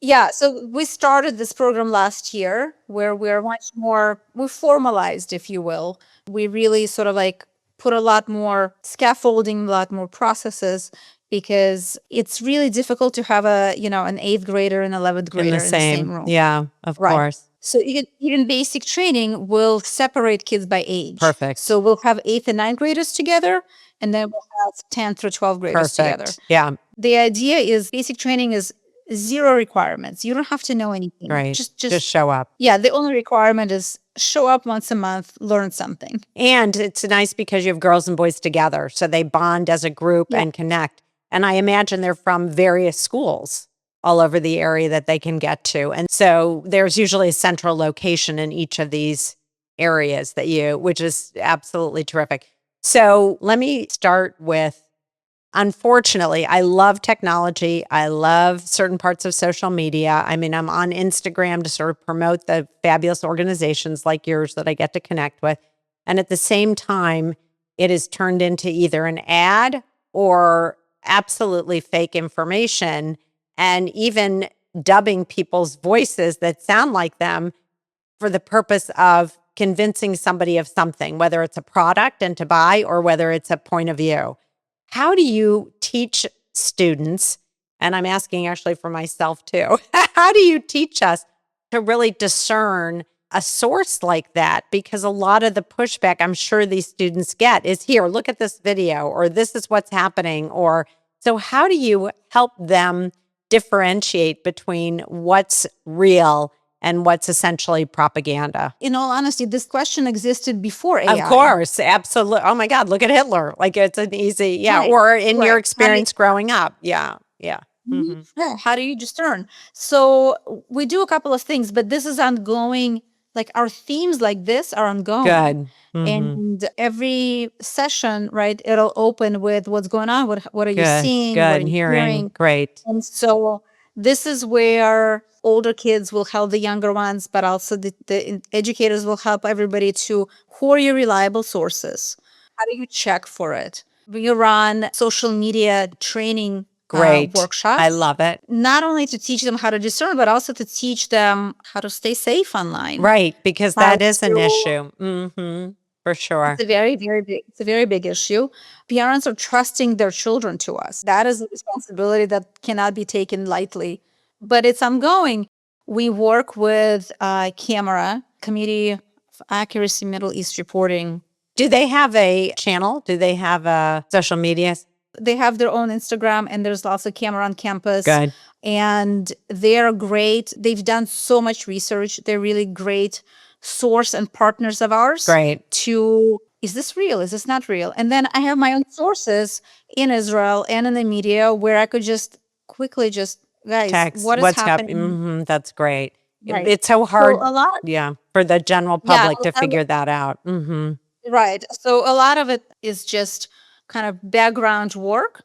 Yeah, so we started this program last year where we're much more, we formalized, if you will. We really sort of like put a lot more scaffolding, a lot more processes, because it's really difficult to have an 8th grader and 11th grader in the same room. Yeah, of Right. course. So even basic training will separate kids by age. Perfect. So we'll have 8th and 9th graders together, and then we'll have 10th through 12th graders together. Perfect. Yeah, The idea is basic training is 0 requirements. You don't have to know anything. right. Just show up. yeah, the only requirement is show up once a month, learn something. And it's nice because you have girls and boys together. So they bond as a group and connect. And I imagine they're from various schools all over the area that they can get to. And so there's usually a central location in each of these areas which is absolutely terrific. So let me start with, unfortunately, I love technology. I love certain parts of social media. I mean, I'm on Instagram to sort of promote the fabulous organizations like yours that I get to connect with. And at the same time, it is turned into either an ad or absolutely fake information, and even dubbing people's voices that sound like them for the purpose of convincing somebody of something, whether it's a product and to buy or whether it's a point of view. How do you teach students, and I'm asking actually for myself too, how do you teach us to really discern a source like that? Because a lot of the pushback I'm sure these students get is, here, look at this video, or this is what's happening. So how do you help them differentiate between what's real and what's essentially propaganda? In all honesty, this question existed before AI. Of course, absolutely. Oh my God, look at Hitler. Like, it's an easy, Right, or in your right. experience growing up. Yeah. Yeah, how do you discern? So we do a couple of things, but this is ongoing. Like, our themes like this are ongoing. Good. And every session, right, it'll open with what's going on, what are you seeing, Good. what are you Hearing. Great. And so this is where older kids will help the younger ones, but also the educators will help everybody to, who are your reliable sources? How do you check for it? We run social media training Great. workshops. I love it. Not only to teach them how to discern, but also to teach them how to stay safe online. Right, because that is an issue. For sure. It's a very big issue. Parents are trusting their children to us. That is a responsibility that cannot be taken lightly, but it's ongoing. We work with CAMERA, Committee of Accuracy Middle East Reporting. Do they have a channel? Do they have a social media? They have their own Instagram, and there's also CAMERA on campus. Good. And they're great. They've done so much research. They're really great source and partners of ours. Great. To, is this real? Is this not real? And then I have my own sources in Israel and in the media where I could just quickly guys, Text what is what's happening? That's great. Right. It's so hard. So a lot, for the general public to figure that out. right. So a lot of it is just kind of background work.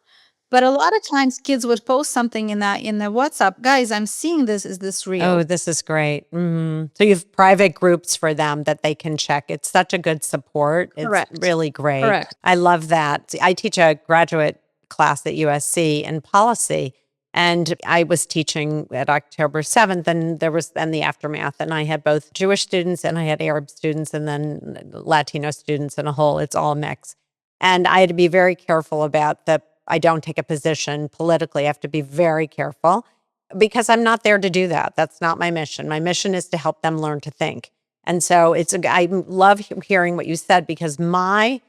But a lot of times kids would post something in the WhatsApp, guys, I'm seeing this. Is this real? Oh, this is great. So you have private groups for them that they can check. It's such a good support. Correct. It's really great. Correct. I love that. I teach a graduate class at USC in policy. And I was teaching at October 7th, and there was then the aftermath. And I had both Jewish students and I had Arab students and then Latino students in a whole. It's all a mix. And I had to be very careful about I don't take a position politically. I have to be very careful because I'm not there to do that. That's not my mission. My mission is to help them learn to think. And so I love hearing what you said, because my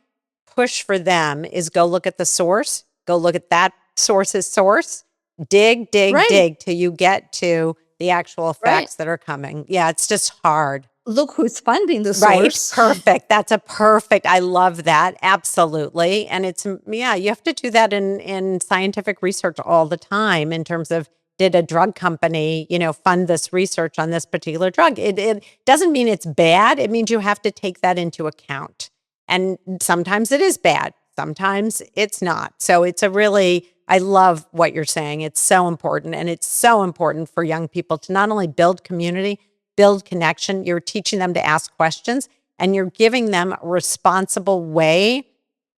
push for them is go look at the source, go look at that source's source, dig till you get to the actual facts that are coming. Yeah, it's just hard. Look who's funding the source. Right, perfect. That's a perfect, I love that, absolutely. And it's, you have to do that in scientific research all the time in terms of, did a drug company, fund this research on this particular drug? It doesn't mean it's bad. It means you have to take that into account. And sometimes it is bad. Sometimes it's not. So it's I love what you're saying. It's so important. And it's so important for young people to not only build community, build connection. You're teaching them to ask questions, and you're giving them a responsible way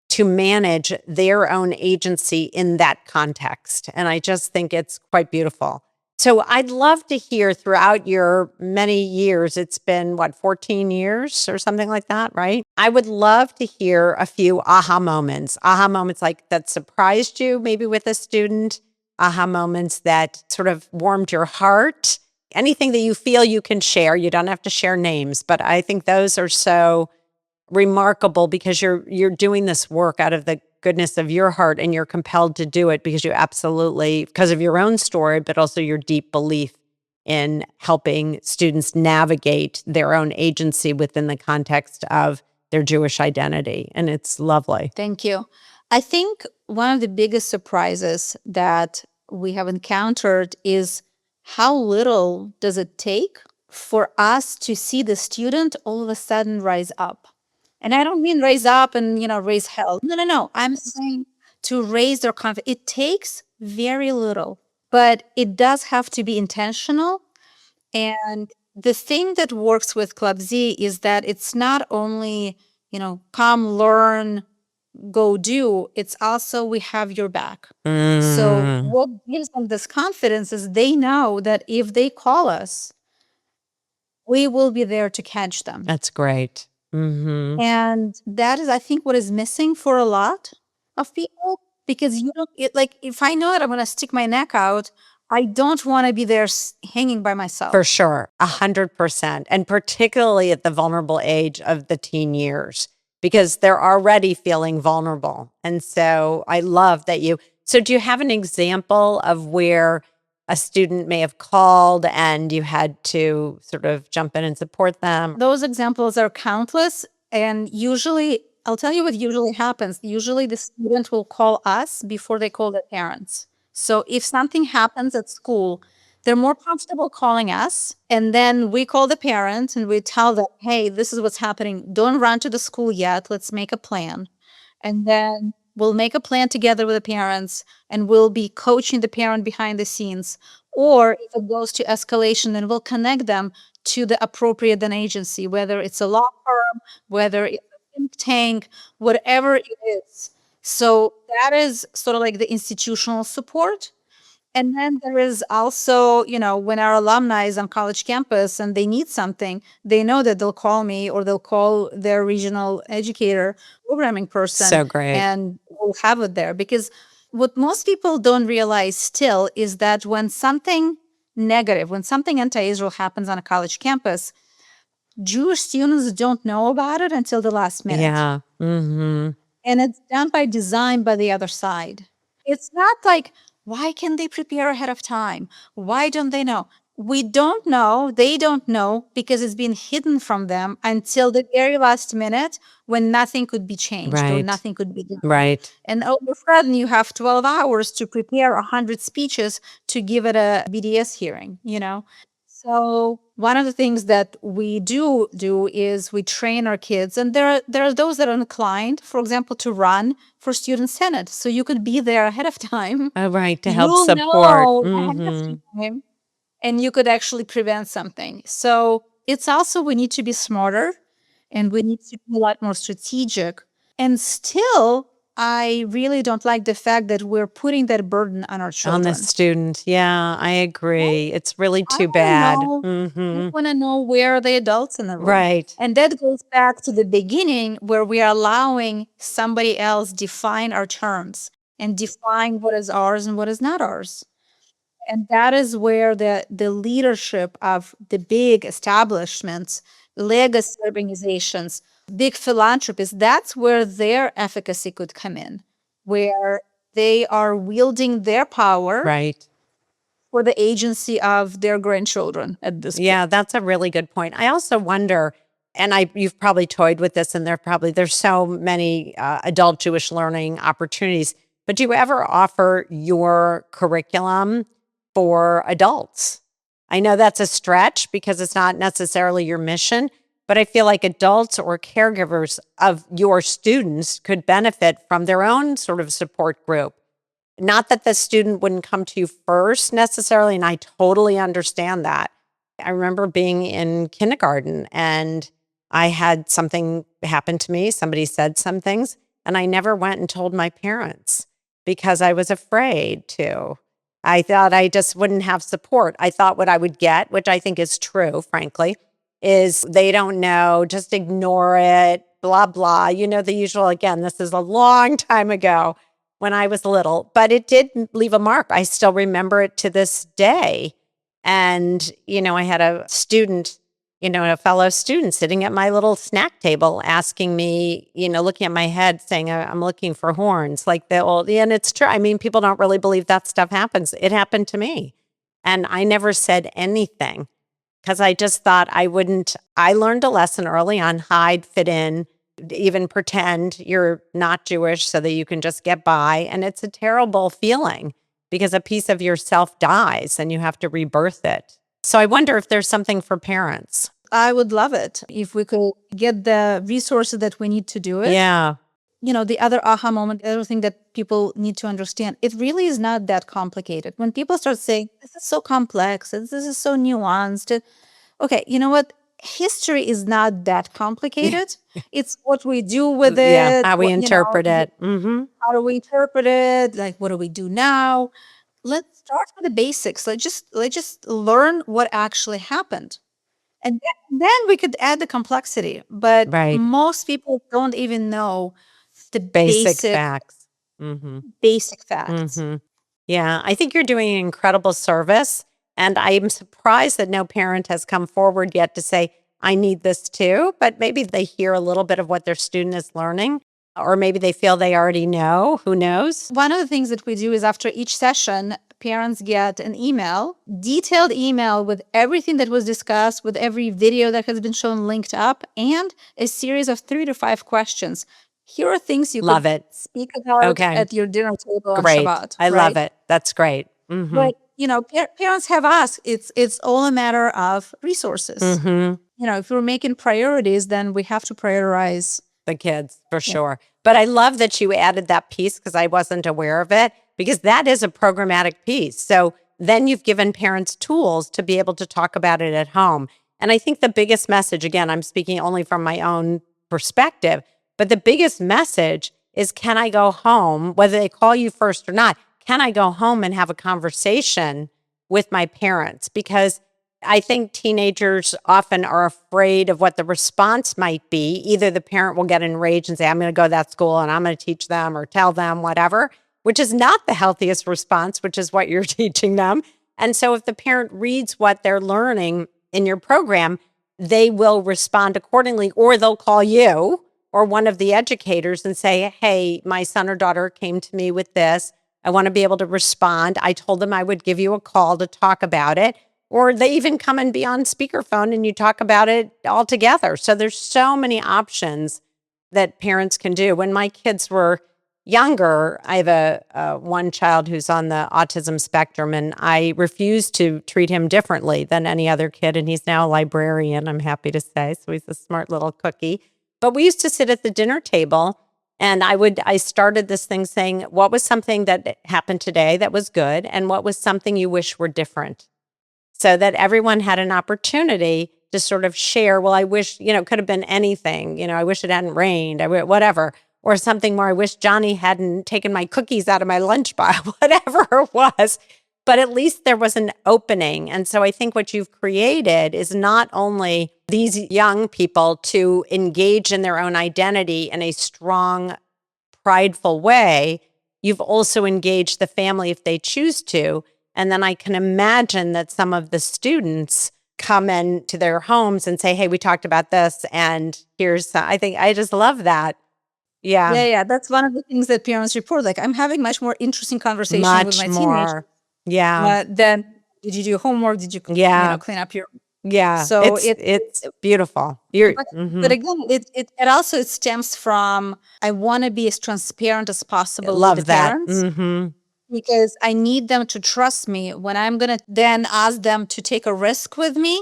to manage their own agency in that context. And I just think it's quite beautiful. So I'd love to hear, throughout your many years, it's been 14 years or something like that, right? I would love to hear a few aha moments like that surprised you, maybe with a student, aha moments that sort of warmed your heart. Anything that you feel you can share. You don't have to share names, but I think those are so remarkable because you're doing this work out of the goodness of your heart, and you're compelled to do it because because of your own story, but also your deep belief in helping students navigate their own agency within the context of their Jewish identity. And it's lovely. Thank you. I think one of the biggest surprises that we have encountered is how little does it take for us to see the student all of a sudden rise up? And I don't mean raise up and, raise hell. No. I'm saying to raise their confidence. It takes very little, but it does have to be intentional. And the thing that works with Club Z is that it's not only, come, learn, go do. It's also, we have your back. So what gives them this confidence is they know that if they call us, we will be there to catch them. That's great. And that is, I think, what is missing for a lot of people, because if I know that I'm going to stick my neck out, I don't want to be there hanging by myself. For sure, 100%. And particularly at the vulnerable age of the teen years, because they're already feeling vulnerable. And so I love that so do you have an example of where a student may have called and you had to sort of jump in and support them? Those examples are countless. And usually, I'll tell you what usually happens. Usually the student will call us before they call their parents. So if something happens at school, they're more comfortable calling us. And then we call the parent and we tell them, hey, this is what's happening. Don't run to the school yet. Let's make a plan. And then we'll make a plan together with the parents, and we'll be coaching the parent behind the scenes. Or if it goes to escalation, then we'll connect them to the appropriate then agency, whether it's a law firm, whether it's a think tank, whatever it is. So that is sort of like the institutional support. And then there is also, when our alumni is on college campus and they need something, they know that they'll call me or they'll call their regional educator, programming person, So great. and we'll have it there. Because what most people don't realize still is that when something negative, when something anti-Israel happens on a college campus, Jewish students don't know about it until the last minute. Yeah. Mm-hmm. And it's done by design by the other side. It's not like, why can they prepare ahead of time? Why don't they know? We don't know. They don't know because it's been hidden from them until the very last minute when nothing could be changed or Right. nothing could be done. Right. And all of a sudden, you have 12 hours to prepare 100 speeches to give it a BDS hearing, So one of the things that we do is we train our kids, and there are those that are inclined, for example, to run for student senate. So you could be there ahead of time. Oh, right. To help You'll support. know ahead Mm-hmm. of time, and you could actually prevent something. So it's also we need to be smarter, and we need to be a lot more strategic. And still, I really don't like the fact that we're putting that burden on our On children. the student. Yeah, I agree. It's really I too wanna bad. know- Mm-hmm. I want to know where are the adults in the room. Right. And that goes back to the beginning where we are allowing somebody else define our terms and define what is ours and what is not ours. And that is where the leadership of the big establishments, legacy organizations, big philanthropists, that's where their efficacy could come in, where they are wielding their power Right. for the agency of their grandchildren at this point. Yeah, that's a really good point. I also wonder, and you've probably toyed with this, and there's so many adult Jewish learning opportunities. But do you ever offer your curriculum for adults? I know that's a stretch because it's not necessarily your mission, but I feel like adults or caregivers of your students could benefit from their own sort of support group. Not that the student wouldn't come to you first necessarily, and I totally understand that. I remember being in kindergarten and I had something happen to me. Somebody said some things, and I never went and told my parents because I was afraid to. I thought I just wouldn't have support. I thought what I would get, which I think is true, frankly, is they don't know, just ignore it, blah, blah. The usual. Again, this is a long time ago when I was little, but it did leave a mark. I still remember it to this day. And, I had a student, a fellow student sitting at my little snack table asking me, looking at my head saying, I'm looking for horns, like the old, and it's true. I mean, people don't really believe that stuff happens. It happened to me. And I never said anything because I just thought I wouldn't. I learned a lesson early on: hide, fit in, even pretend you're not Jewish so that you can just get by. And it's a terrible feeling because a piece of yourself dies and you have to rebirth it. So I wonder if there's something for parents. I would love it if we could get the resources that we need to do it. Yeah. The other aha moment, the other thing that people need to understand, it really is not that complicated. When people start saying, this is so complex, this is so nuanced. Okay, you know what? History is not that complicated. It's what we do with it. Yeah, how we interpret it. Mm-hmm. How do we interpret it? Like, what do we do now? Let's start with the basics. Let's just learn what actually happened. And then we could add the complexity. But Right. most people don't even know the Basic facts. Mm-hmm. basic facts. Mm-hmm. Yeah, I think you're doing an incredible service. And I'm surprised that no parent has come forward yet to say, I need this too. But maybe they hear a little bit of what their student is learning, or maybe they feel they already know. Who knows? One of the things that we do is after each session, parents get an detailed email with everything that was discussed, with every video that has been shown linked up, and a series of 3 to 5 questions. Here are things you Love could it. speak about Okay. at your dinner table Great. on Shabbat. I love it. That's great. Mm-hmm. But parents have asked. It's all a matter of resources. Mm-hmm. If we're making priorities, then we have to prioritize the kids for sure. But I love that you added that piece because I wasn't aware of it, because that is a programmatic piece. So then you've given parents tools to be able to talk about it at home. And I think the biggest message, again, I'm speaking only from my own perspective, but the biggest message is, can I go home, whether they call you first or not, can I go home and have a conversation with my parents? Because I think teenagers often are afraid of what the response might be. Either the parent will get enraged and say, I'm going to go to that school and I'm going to teach them or tell them whatever, which is not the healthiest response, which is what you're teaching them. And so if the parent reads what they're learning in your program, they will respond accordingly, or they'll call you or one of the educators and say, hey, my son or daughter came to me with this. I want to be able to respond. I told them I would give you a call to talk about it. Or they even come and be on speakerphone and you talk about it all together. So there's so many options that parents can do. When my kids were younger, I have a one child who's on the autism spectrum, and I refused to treat him differently than any other kid. And he's now a librarian, I'm happy to say. So he's a smart little cookie. But we used to sit at the dinner table, and I started this thing saying, what was something that happened today that was good, and what was something you wish were different? So that everyone had an opportunity to sort of share, well, I wish, it could have been anything, I wish it hadn't rained, whatever, or something where I wish Johnny hadn't taken my cookies out of my lunch box, whatever it was. But at least there was an opening. And so I think what you've created is not only these young people to engage in their own identity in a strong, prideful way, you've also engaged the family if they choose to. And then I can imagine that some of the students come into their homes and say, hey, we talked about this, and I think I just love that. Yeah. Yeah. That's one of the things that parents report. Like, I'm having much more interesting conversation with my teenagers. Yeah. Then, did you do homework? Did you, clean up your... Yeah. So it's beautiful. But again, it also stems from, I want to be as transparent as possible with the parents. Because I need them to trust me. When I'm going to then ask them to take a risk with me,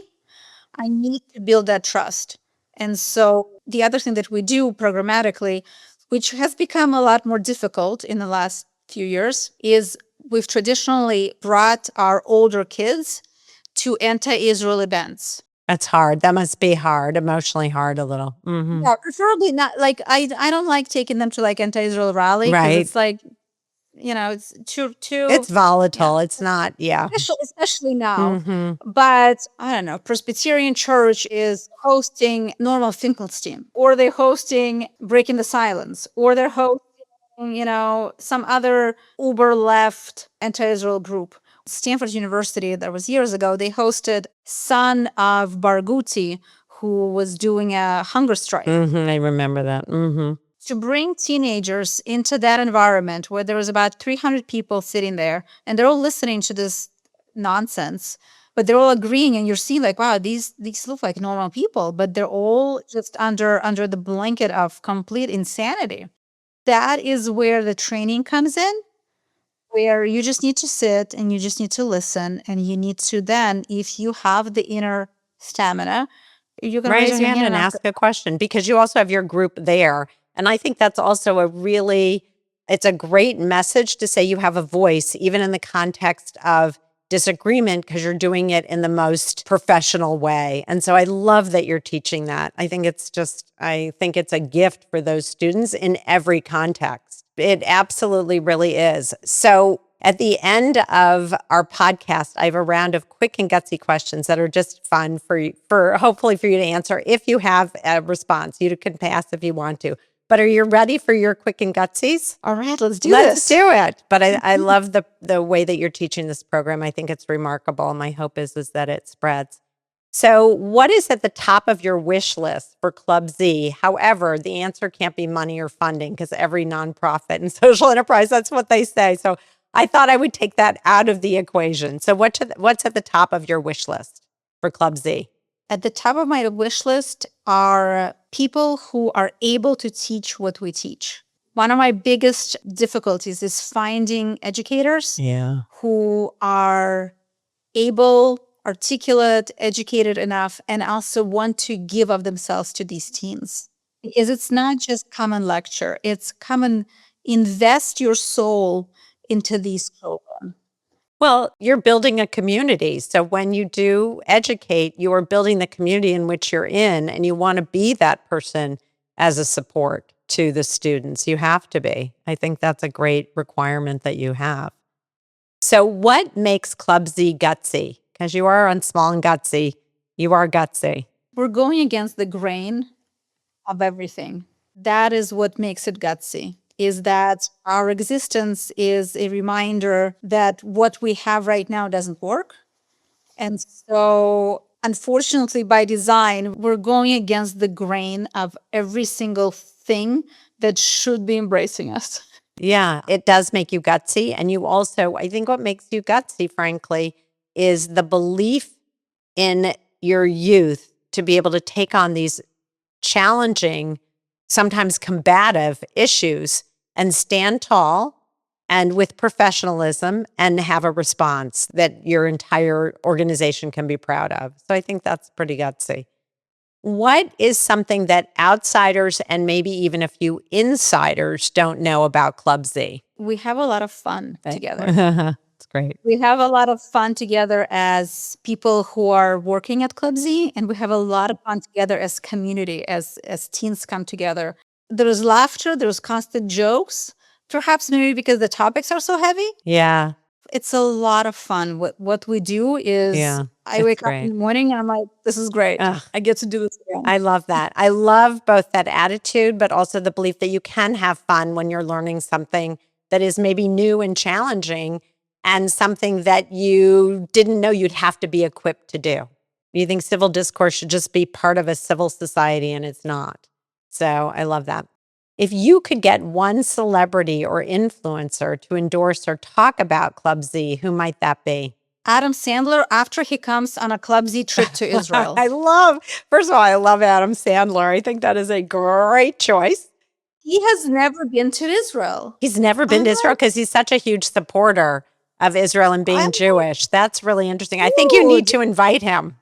I need to build that trust. And so the other thing that we do programmatically, which has become a lot more difficult in the last few years, is we've traditionally brought our older kids to anti-Israel events. That's hard. That must be hard, emotionally hard a little. Yeah, preferably not. Like, I don't like taking them to like anti-Israel rally. Right. It's like, it's too. It's volatile. Yeah. It's not. Yeah. Especially now. But I don't know. Presbyterian Church is hosting Normal Finkelstein, or they're hosting Breaking the Silence, or they're hosting, some other uber left anti-Israel group. Stanford University, that was years ago, they hosted son of Gutsy, who was doing a hunger strike. I remember that. To bring teenagers into that environment where there was about 300 people sitting there, and they're all listening to this nonsense, but they're all agreeing, and you're seeing like, wow, these look like normal people, but they're all just under the blanket of complete insanity. That is where the training comes in, where you just need to sit and you just need to listen, and you need to then, if you have the inner stamina, you can raise your hand and ask a question, because you also have your group there. And I think that's also it's a great message to say you have a voice, even in the context of disagreement, because you're doing it in the most professional way. And so I love that you're teaching that. I think it's a gift for those students in every context. It absolutely really is. So at the end of our podcast, I have a round of quick and gutsy questions that are just fun hopefully for you to answer. If you have a response, you can pass if you want to. But are you ready for your quick and gutsies? All right, let's do it. But I love the way that you're teaching this program. I think it's remarkable. My hope is that it spreads. So what is at the top of your wish list for Club Z? However, the answer can't be money or funding, because every nonprofit and social enterprise, that's what they say. So I thought I would take that out of the equation. So what's at the top of your wish list for Club Z? At the top of my wish list are people who are able to teach what we teach. One of my biggest difficulties is finding educators who are able, articulate, educated enough, and also want to give of themselves to these teens. Because it's not just come and lecture, it's come and invest your soul into these children. Well, you're building a community. So when you do educate, you are building the community in which you're in, and you want to be that person as a support to the students. You have to be. I think that's a great requirement that you have. So what makes Club Z gutsy? Because you are on Small and Gutsy. You are gutsy. We're going against the grain of everything. That is what makes it gutsy, is that our existence is a reminder that what we have right now doesn't work. And so, unfortunately, by design, we're going against the grain of every single thing that should be embracing us. Yeah, it does make you gutsy. And you also, I think what makes you gutsy, frankly, is the belief in your youth to be able to take on these challenging, sometimes combative issues and stand tall and with professionalism and have a response that your entire organization can be proud of. So I think that's pretty gutsy. What is something that outsiders and maybe even a few insiders don't know about Club Z? We have a lot of fun together. That's great. We have a lot of fun together as people who are working at Club Z, and we have a lot of fun together as community, as teens come together. There's laughter, there's constant jokes, perhaps maybe because the topics are so heavy. Yeah. It's a lot of fun. What we do is I wake up in the morning and I'm like, this is great. Ugh. I get to do this again. I love that. I love both that attitude, but also the belief that you can have fun when you're learning something that is maybe new and challenging and something that you didn't know you'd have to be equipped to do. You think civil discourse should just be part of a civil society, and it's not. So I love that. If you could get one celebrity or influencer to endorse or talk about Club Z, who might that be? Adam Sandler after he comes on a Club Z trip to Israel. First of all, I love Adam Sandler. I think that is a great choice. He has never been to Israel. He's never been to Israel because he's such a huge supporter of Israel and being Jewish. That's really interesting. I think you need to invite him.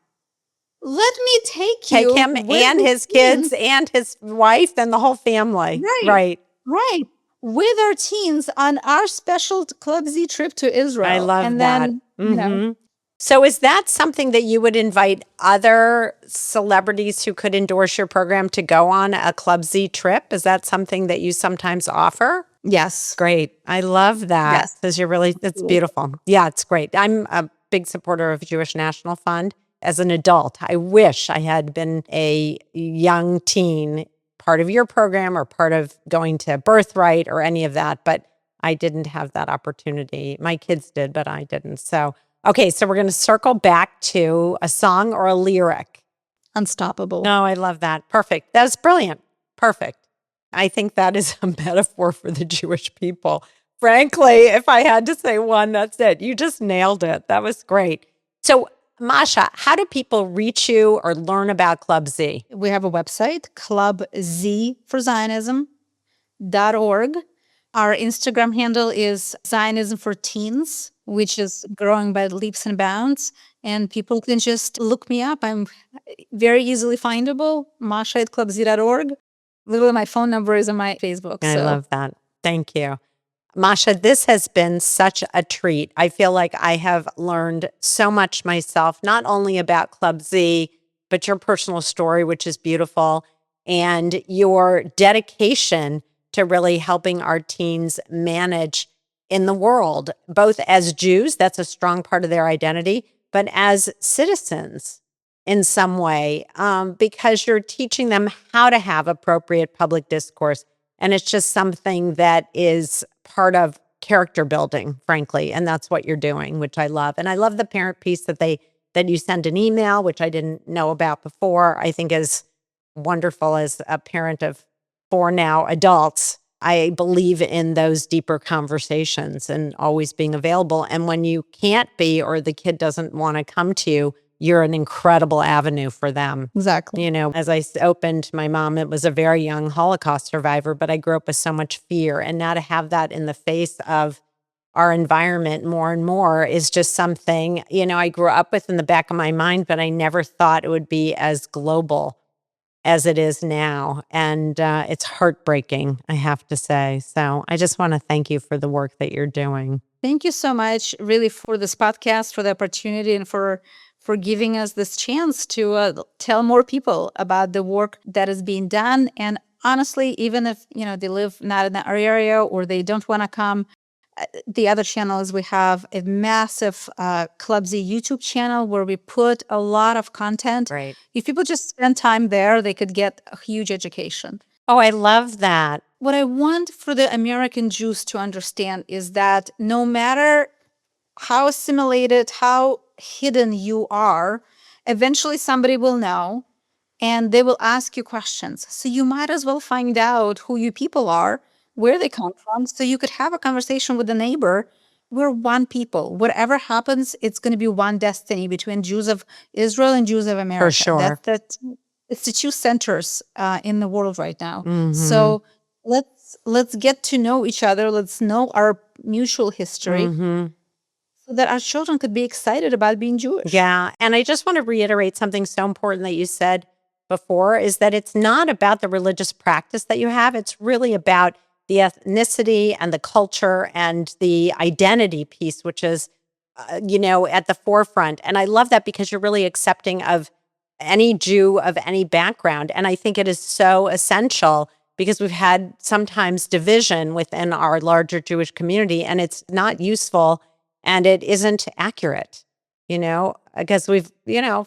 Let me take him and his kids and his wife and the whole family. Right. With our teens on our special Club Z trip to Israel. I love that. Then, So is that something that you would invite other celebrities who could endorse your program to go on a Club Z trip? Is that something that you sometimes offer? Yes. Great. I love that. Because it's beautiful. Yeah, it's great. I'm a big supporter of Jewish National Fund. As an adult, I wish I had been a young teen, part of your program or part of going to Birthright or any of that, but I didn't have that opportunity. My kids did, but I didn't. So, okay, so we're going to circle back to a song or a lyric. Unstoppable. No, I love that. Perfect. That's brilliant. Perfect. I think that is a metaphor for the Jewish people. Frankly, if I had to say one, that's it. You just nailed it. That was great. So, Masha, how do people reach you or learn about Club Z? We have a website, clubzforzionism.org. Our Instagram handle is Zionism for Teens, which is growing by leaps and bounds. And people can just look me up. I'm very easily findable, masha@clubz.org. Literally, my phone number is on my Facebook. I love that. Thank you. Masha, this has been such a treat. I feel like I have learned so much myself, not only about Club Z, but your personal story, which is beautiful, and your dedication to really helping our teens manage in the world, both as Jews, that's a strong part of their identity, but as citizens in some way, because you're teaching them how to have appropriate public discourse. And it's just something that is part of character building, frankly. And that's what you're doing, which I love. And I love the parent piece that you send an email, which I didn't know about before. I think is wonderful as a parent of 4 now adults. I believe in those deeper conversations and always being available. And when you can't be, or the kid doesn't want to come to you, you're an incredible avenue for them. Exactly. As I opened, my mom, it was a very young Holocaust survivor, but I grew up with so much fear. And now to have that in the face of our environment more and more is just something, I grew up with in the back of my mind, but I never thought it would be as global as it is now. And it's heartbreaking, I have to say. So I just want to thank you for the work that you're doing. Thank you so much, really, for this podcast, for the opportunity, and for giving us this chance to tell more people about the work that is being done. And honestly, even if, they live not in the area or they don't want to come, the other channels, we have a massive Clubsy YouTube channel where we put a lot of content. Right. If people just spend time there, they could get a huge education. Oh, I love that. What I want for the American Jews to understand is that no matter how assimilated, how hidden you are, eventually somebody will know and they will ask you questions. So you might as well find out who you people are, where they come from, so you could have a conversation with a neighbor. We're one people. Whatever happens, it's going to be one destiny between Jews of Israel and Jews of America. For sure. It's the two centers in the world right now. Mhm. So let's get to know each other. Let's know our mutual history. Mhm. So that our children could be excited about being Jewish. Yeah. And I just want to reiterate something so important that you said before is that it's not about the religious practice that you have. It's really about the ethnicity and the culture and the identity piece, which is, at the forefront. And I love that because you're really accepting of any Jew of any background. And I think it is so essential because we've had sometimes division within our larger Jewish community, and it's not useful and it isn't accurate, because we've,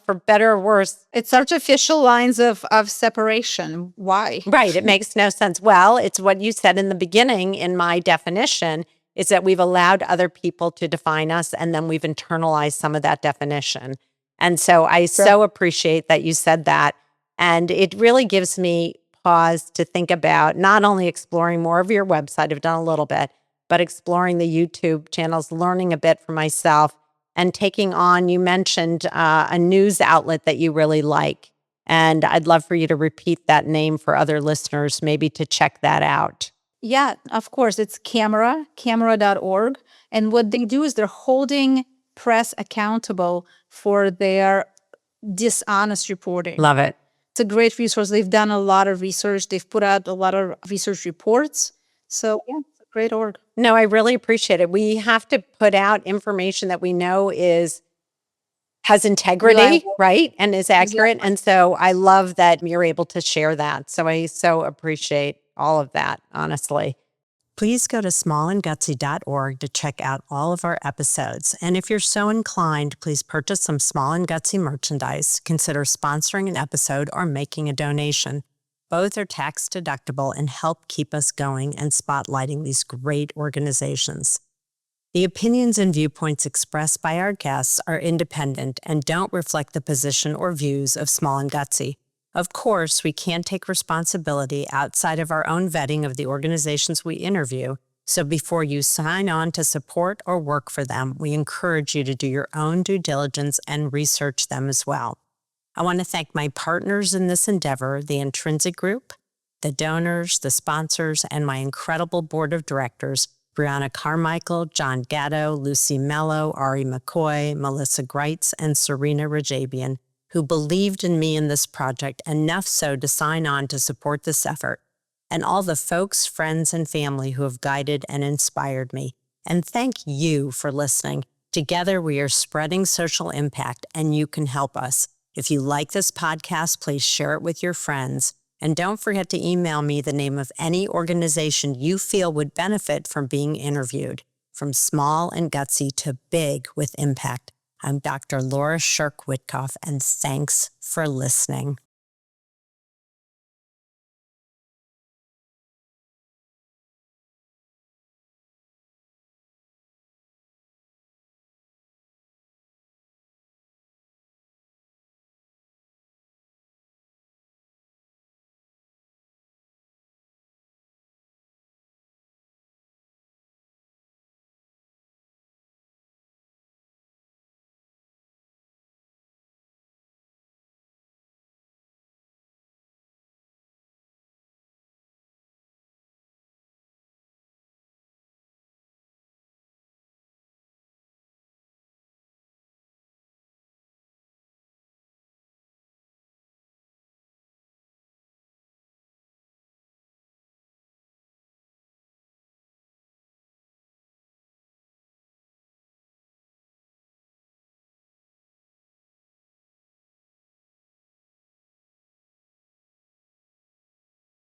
for better or worse. It's artificial lines of separation. Why? Right. It makes no sense. Well, it's what you said in the beginning in my definition is that we've allowed other people to define us and then we've internalized some of that definition. And so I so appreciate that you said that. And it really gives me pause to think about not only exploring more of your website, I've done a little bit, but exploring the YouTube channels, learning a bit for myself, and taking on, you mentioned a news outlet that you really like. And I'd love for you to repeat that name for other listeners, maybe to check that out. Yeah, of course. It's camera.org. And what they do is they're holding press accountable for their dishonest reporting. Love it. It's a great resource. They've done a lot of research. They've put out a lot of research reports. So yeah, it's a great org. No, I really appreciate it. We have to put out information that we know has integrity, Reliable. right? And is accurate. Exactly. And so I love that you're able to share that. So I so appreciate all of that, honestly. Please go to smallandgutsy.org to check out all of our episodes. And if you're so inclined, please purchase some Small and Gutsy merchandise, consider sponsoring an episode, or making a donation. Both are tax deductible and help keep us going and spotlighting these great organizations. The opinions and viewpoints expressed by our guests are independent and don't reflect the position or views of Small and Gutsy. Of course, we can't take responsibility outside of our own vetting of the organizations we interview, so before you sign on to support or work for them, we encourage you to do your own due diligence and research them as well. I want to thank my partners in this endeavor, the Intrinsic Group, the donors, the sponsors, and my incredible board of directors, Brianna Carmichael, John Gatto, Lucy Mello, Ari McCoy, Melissa Greitz, and Serena Rajabian, who believed in me in this project enough so to sign on to support this effort, and all the folks, friends, and family who have guided and inspired me. And thank you for listening. Together, we are spreading social impact, and you can help us. If you like this podcast, please share it with your friends. And don't forget to email me the name of any organization you feel would benefit from being interviewed. From small and gutsy to big with impact. I'm Dr. Laura Scherck Wittcoff, and thanks for listening.